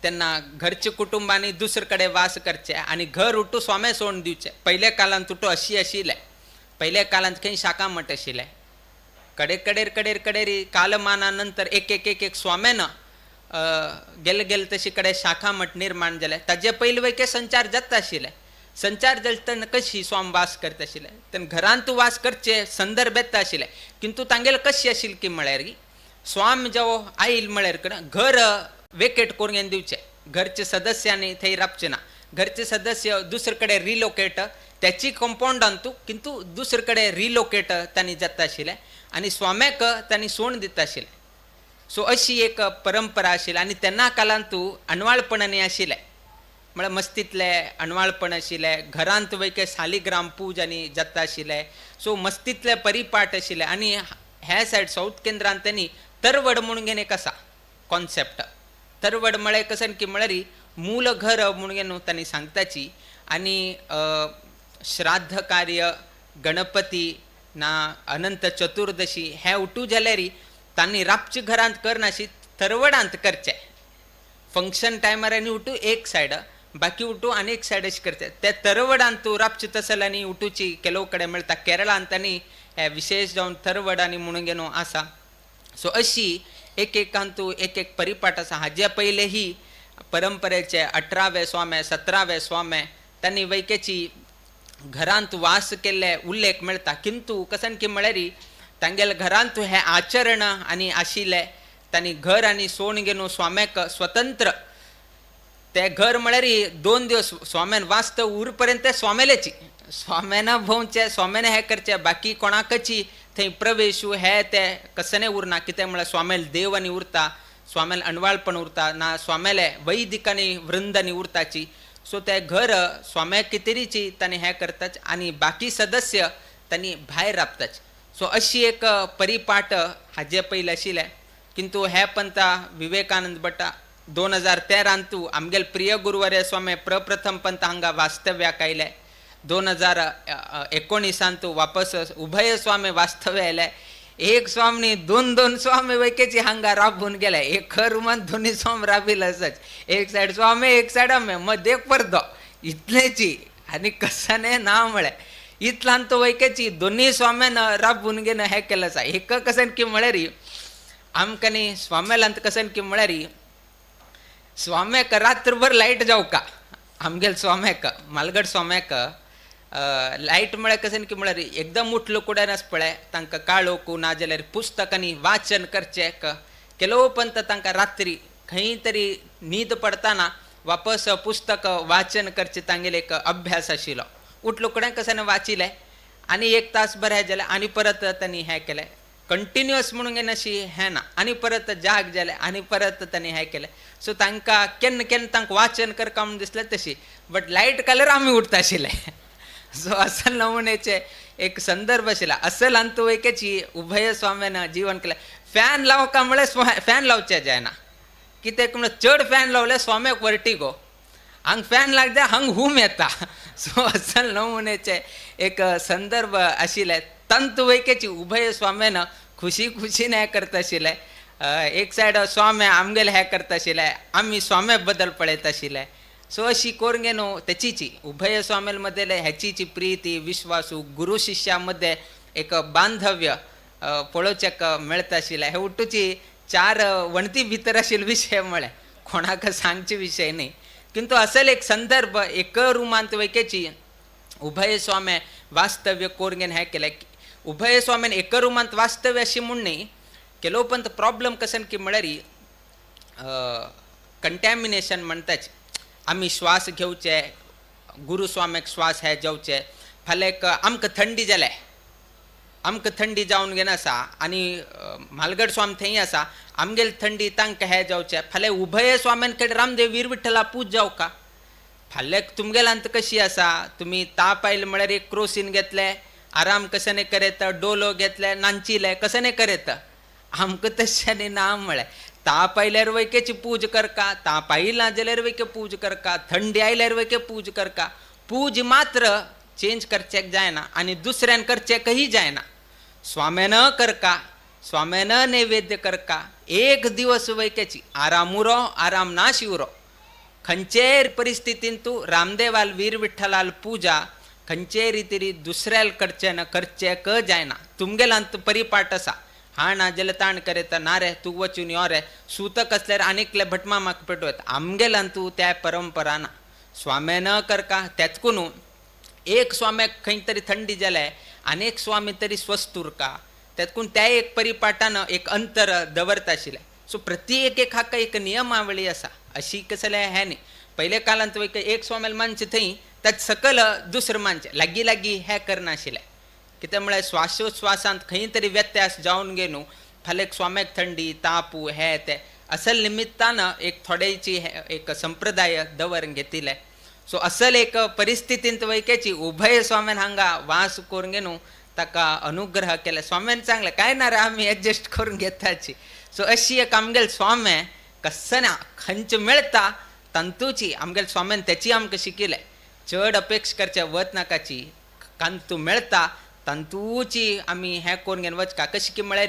तेन्ना घरच्या कुटुंबांनी दुसरे कडेन वास करचे आनी घर उठू स्वामे सोडून दिवचे. पयल्या काळांत उठू अशी आशिल्ले. पयल्या काळांत खंय शाखा मठ आशिल्ले. कडेर कालमाना नंतर एक स्वाम्यानं गेले तशी कडेन शाखा मठ निर्माण जाले. ताजे पयले वैके संचार जाता आशिल्ले. संचार जाले तेन्ना कशी स्वाम वास करता आशिल्ले तेन्ना घरांत वास करचे संदर्भ येता आशिल्ले. किंतु तांगेले कशी आशिल्ली की म्हळ्यार स्वाम जेवो आयल म्हळ्यार घर वेकेट करून दिवचे. घरचे सदस्यांनी थंय राबचे ना. घरचे सदस्य दुसरे कडेन रिलोकेट त्याची कंपाऊंडान तूं किंतु दुसरे कडेन रिलोकेट तांणी जाता आशिल्ले आनी स्वाम्याक तांणी सोडून दिता आशिल्ले. सो अशी एक परंपरा आशिल्ली आनी तेन्ना काळांत तूं अणवाळपणांनी आशिल्ले म्हळ्यार मस्तीतले अणवाळपण आशिल्ले. घरांत वैके सालिग्राम पूज आनी जाता आशिल्ले. सो मस्तीतले परिपाट आशिल्ले आनी ह्या सायड साऊथ केंद्रांत त्यांनी तरवड म्हणून एक आसा कॉन्सेप्ट. तरवड म्हळ्यार कसन की म्हळ्यार मूल घर म्हणून तांणी सांगताची आनी श्राद्ध कार्य गणपती ना अनंत चतुर्दशी हे उठू जाल्यार तांणी रातचे घरांत करनाशी तरवडांत करचे. फंक्शन टायमार आनी उठू एक सायड बाकी उठू आनी एक सायड अशें करचे. ते तरवडांत तूं रातचे तसल आनी उठूची केलो कडेन मेळटा. केरळांत आनी हे विशेष जावन तरवड आनी म्हणून आसा. सो अशी एकांतू एक परिपाट आसा. हाजे पयले ही परंपरेचे 18वे स्वामे 17वे स्वामे तांणी वैकेची घरांत वास केल्ले उल्लेख मेळटा. किंतु कसन की म्हळ्यार तांगेले घरांत हे आचरण आनी आशिल्ले. तांणी घर आनी सोण घेवन स्वाम्याक स्वतंत्र ते घर म्हळ्यार 2 दिवस स्वाम्यान वास्त उर पर्यंत स्वामेलेची. स्वाम्यान भोंवचे स्वाम्यान हे करचे बाकी कोणाकची थंय प्रवेश हे ते कसने उरना. कितें म्हळ्यार स्वामेल देव आनी उरता स्वामेल अणवाळपण उरता ना स्वामेले वैदिक आनी वृंद आनी उरताची. सो ते घर स्वाम्या कितेरीची तांणी हे करताच आनी बाकी सदस्य तांणी भायर राबताच. सो अशी एक परिपाट हाजे पयले आशिल्ले. किंतु हे पंथा विवेकानंद भट्टा 2013 तूं आमगेल प्रिय गुरुवर्य स्वामी प्रप्रथम पंथ हांगा वास्तव्याक आयले. 2019 तूं वापस उभय स्वामी वास्तव्य आयले. एक स्वामी 2 स्वामी वैकेची हांगा राबून गेले. एक रुमान 2 स्वामी राबिले आसच. एक सायड स्वामी एक सायड आमे मध्य एक पर्दो इतलेची आनी कसाने ना म्हळें इतलान तो वैकेची 2 स्वाम्यान राबून घेवन हे केलें आसा. एक कसन की म्हळ्यार आमकां स्वामेलांत कसन की म्हळ्यार स्वाम्याक रात्रभर लायट जावं का. आमगेल स्वाम्याक मालगड स्वाम्याक लायट म्हळ्यार कसन की म्हळ्यार एकदम उठलो कुड्यानच पळय तांकां काळोखू ना जाल्यार पुस्तकांनी वाचन करचें. केलो पंत तांकां रात्री खंय तरी न्हीद पडटाना वापस पुस्तक वाचन करचें तांगेले एक अभ्यास आशिल्लो. उठलो कुड्यान कसन वाचिलें आणि 1 तासभर हे जालें आनी परत त्यांनी हें केलें कंटिन्युअस म्हणून घेन अशी हें ना आनी परत जाग जालें आनी परत त्यांनी हें केलें सो तांकां केन्ना केन्ना तांकां वाचन करता म्हणून दिसलें तशी बट लायट काल्यार आमी उठता आशिल्ले सो असल नमुनेचे एक संदर्भ आशिल्ला असल अंतवैक्याची उभय स्वाम्यान जीवन केलें फॅन लावका म्हळ्यार फॅन लावचें जायना कित्याक म्हणल्यार चड फॅन लावल्यार स्वाम्याक वर्टिगो हांग फॅन लागता हांग हूम येता सो असल नमुनेचे एक संदर्भ आशिल्ले तंतवैक्याची उभय स्वाम्यान खुशी खुशीन हें करता आशिल्ले एक सायड स्वामी आमगेले हें करता आशिल्ले आमी स्वाम्या बद्दल पळयता आशिल्ले सो अशी कोरगे न्हू तेचीची उभय स्वाम्यां मदेले हेचीची प्रिती विश्वासू गुरु शिश्या मध्ये एक बांधव्य पळोवचेक मेळता आशिल्लें हे उठूची 4 वणती भितर आशिल्ले विशय म्हळ्यार कोणाक सांगचे विशय न्ही किंतु असल एक संदर्भ एक रुमांत वैकेची उभय स्वामी वास्तव्य कोरगेन हें केलें उभय स्वाम्यान एक रुमांत वास्तव्य अशी म्हूण न्ही केलो पंत प्रॉब्लम कसन की म्हळ्यार कंटॅमिनेशन म्हणटाच आमी श्वास घेवचे गुरु स्वाम्याक श्वास हे जेवचे फाल्यां आमकां थंडी जाले आमकां थंडी जावन घेवन आसा आनी म्हालगड स्वामी थंय आसा आमगेली थंडी तांकां हे जावचें फाल्यां उभय स्वाम्यान कडेन रामदेव वीर विठ्ठला पूज जावका फाल्यां तुमगेलांत कशी आसा तुमी ताप आयले म्हळ्यार एक क्रोसीन घेतले आराम कशें करेत डोलो घेतले नांचिले कशें करेत आमकां तशें ना म्हळ्यार ताप आयल्यार वैकेची पूज करका ताप आयला जाल्यार वैके पूज करका थंडी आयल्यार वैके पूज करका पूज मात्र चेंज करचेक जायना आनी दुसऱ्यान करचेकही जायना स्वाम्यान करका स्वाम्यान नैवेद्य करका एक दिवस वैकेची आराम उरो आराम ना शिवरो खंयचेय परिस्थितीन तूं रामदेवाल वीर विठ्ठलाल पूजा खंयचेय रितीरी दुसऱ्याल करचें करचेक जायना तुमगेलांत परिपाट आसा हा ना जाल्यार ताण करेत ना रे तूं वचून यो रे सुतक असल्यार आनीकले भटमा म्हाका पेटवत आमगेलांत तूं त्या परंपरा ना स्वाम्यान करका तेतकून एक स्वाम्याक खंय तरी थंडी जाले आनीक स्वामी तरी स्वस्थ उरका तेतकून त्या एक परिपाठान एक अंतर दवरता आशिल्लें सो प्रति एक हाका एक नियमावळी आसा अशी कसले हें न्ही पयले काळांत एक स्वाम्याल मानचे थंय ताचे सकल दुसरें मानचे लागीं लागीं हें करनाशिल्लें कित्याक म्हळ्यार श्वासोच्छ्वासांत खंय तरी व्यत्यास जावन गे न्हू फाल्यां स्वाम्याक थंडी तापू हे ते असल निमित्तान एक थोडेची एक संप्रदाय दवरून घेतिले सो असल एक परिस्थितींत वैकेची उभय स्वाम्यान हांगा वास करून गे न्हू ताका अनुग्रह केले स्वाम्यान सांगले काय ना रे आमी एडजस्ट करून घेताची सो अशी एक आमगेल स्वामी कसन खंयच मेळटा तंतूची आमगेल स्वाम्यान तेची आमकां शिकयलें चड अपेक्षा करचे वच नाकाची कांतू मेळटा तंतूची आमी हें करून घेवन वचका कशी की म्हळ्यार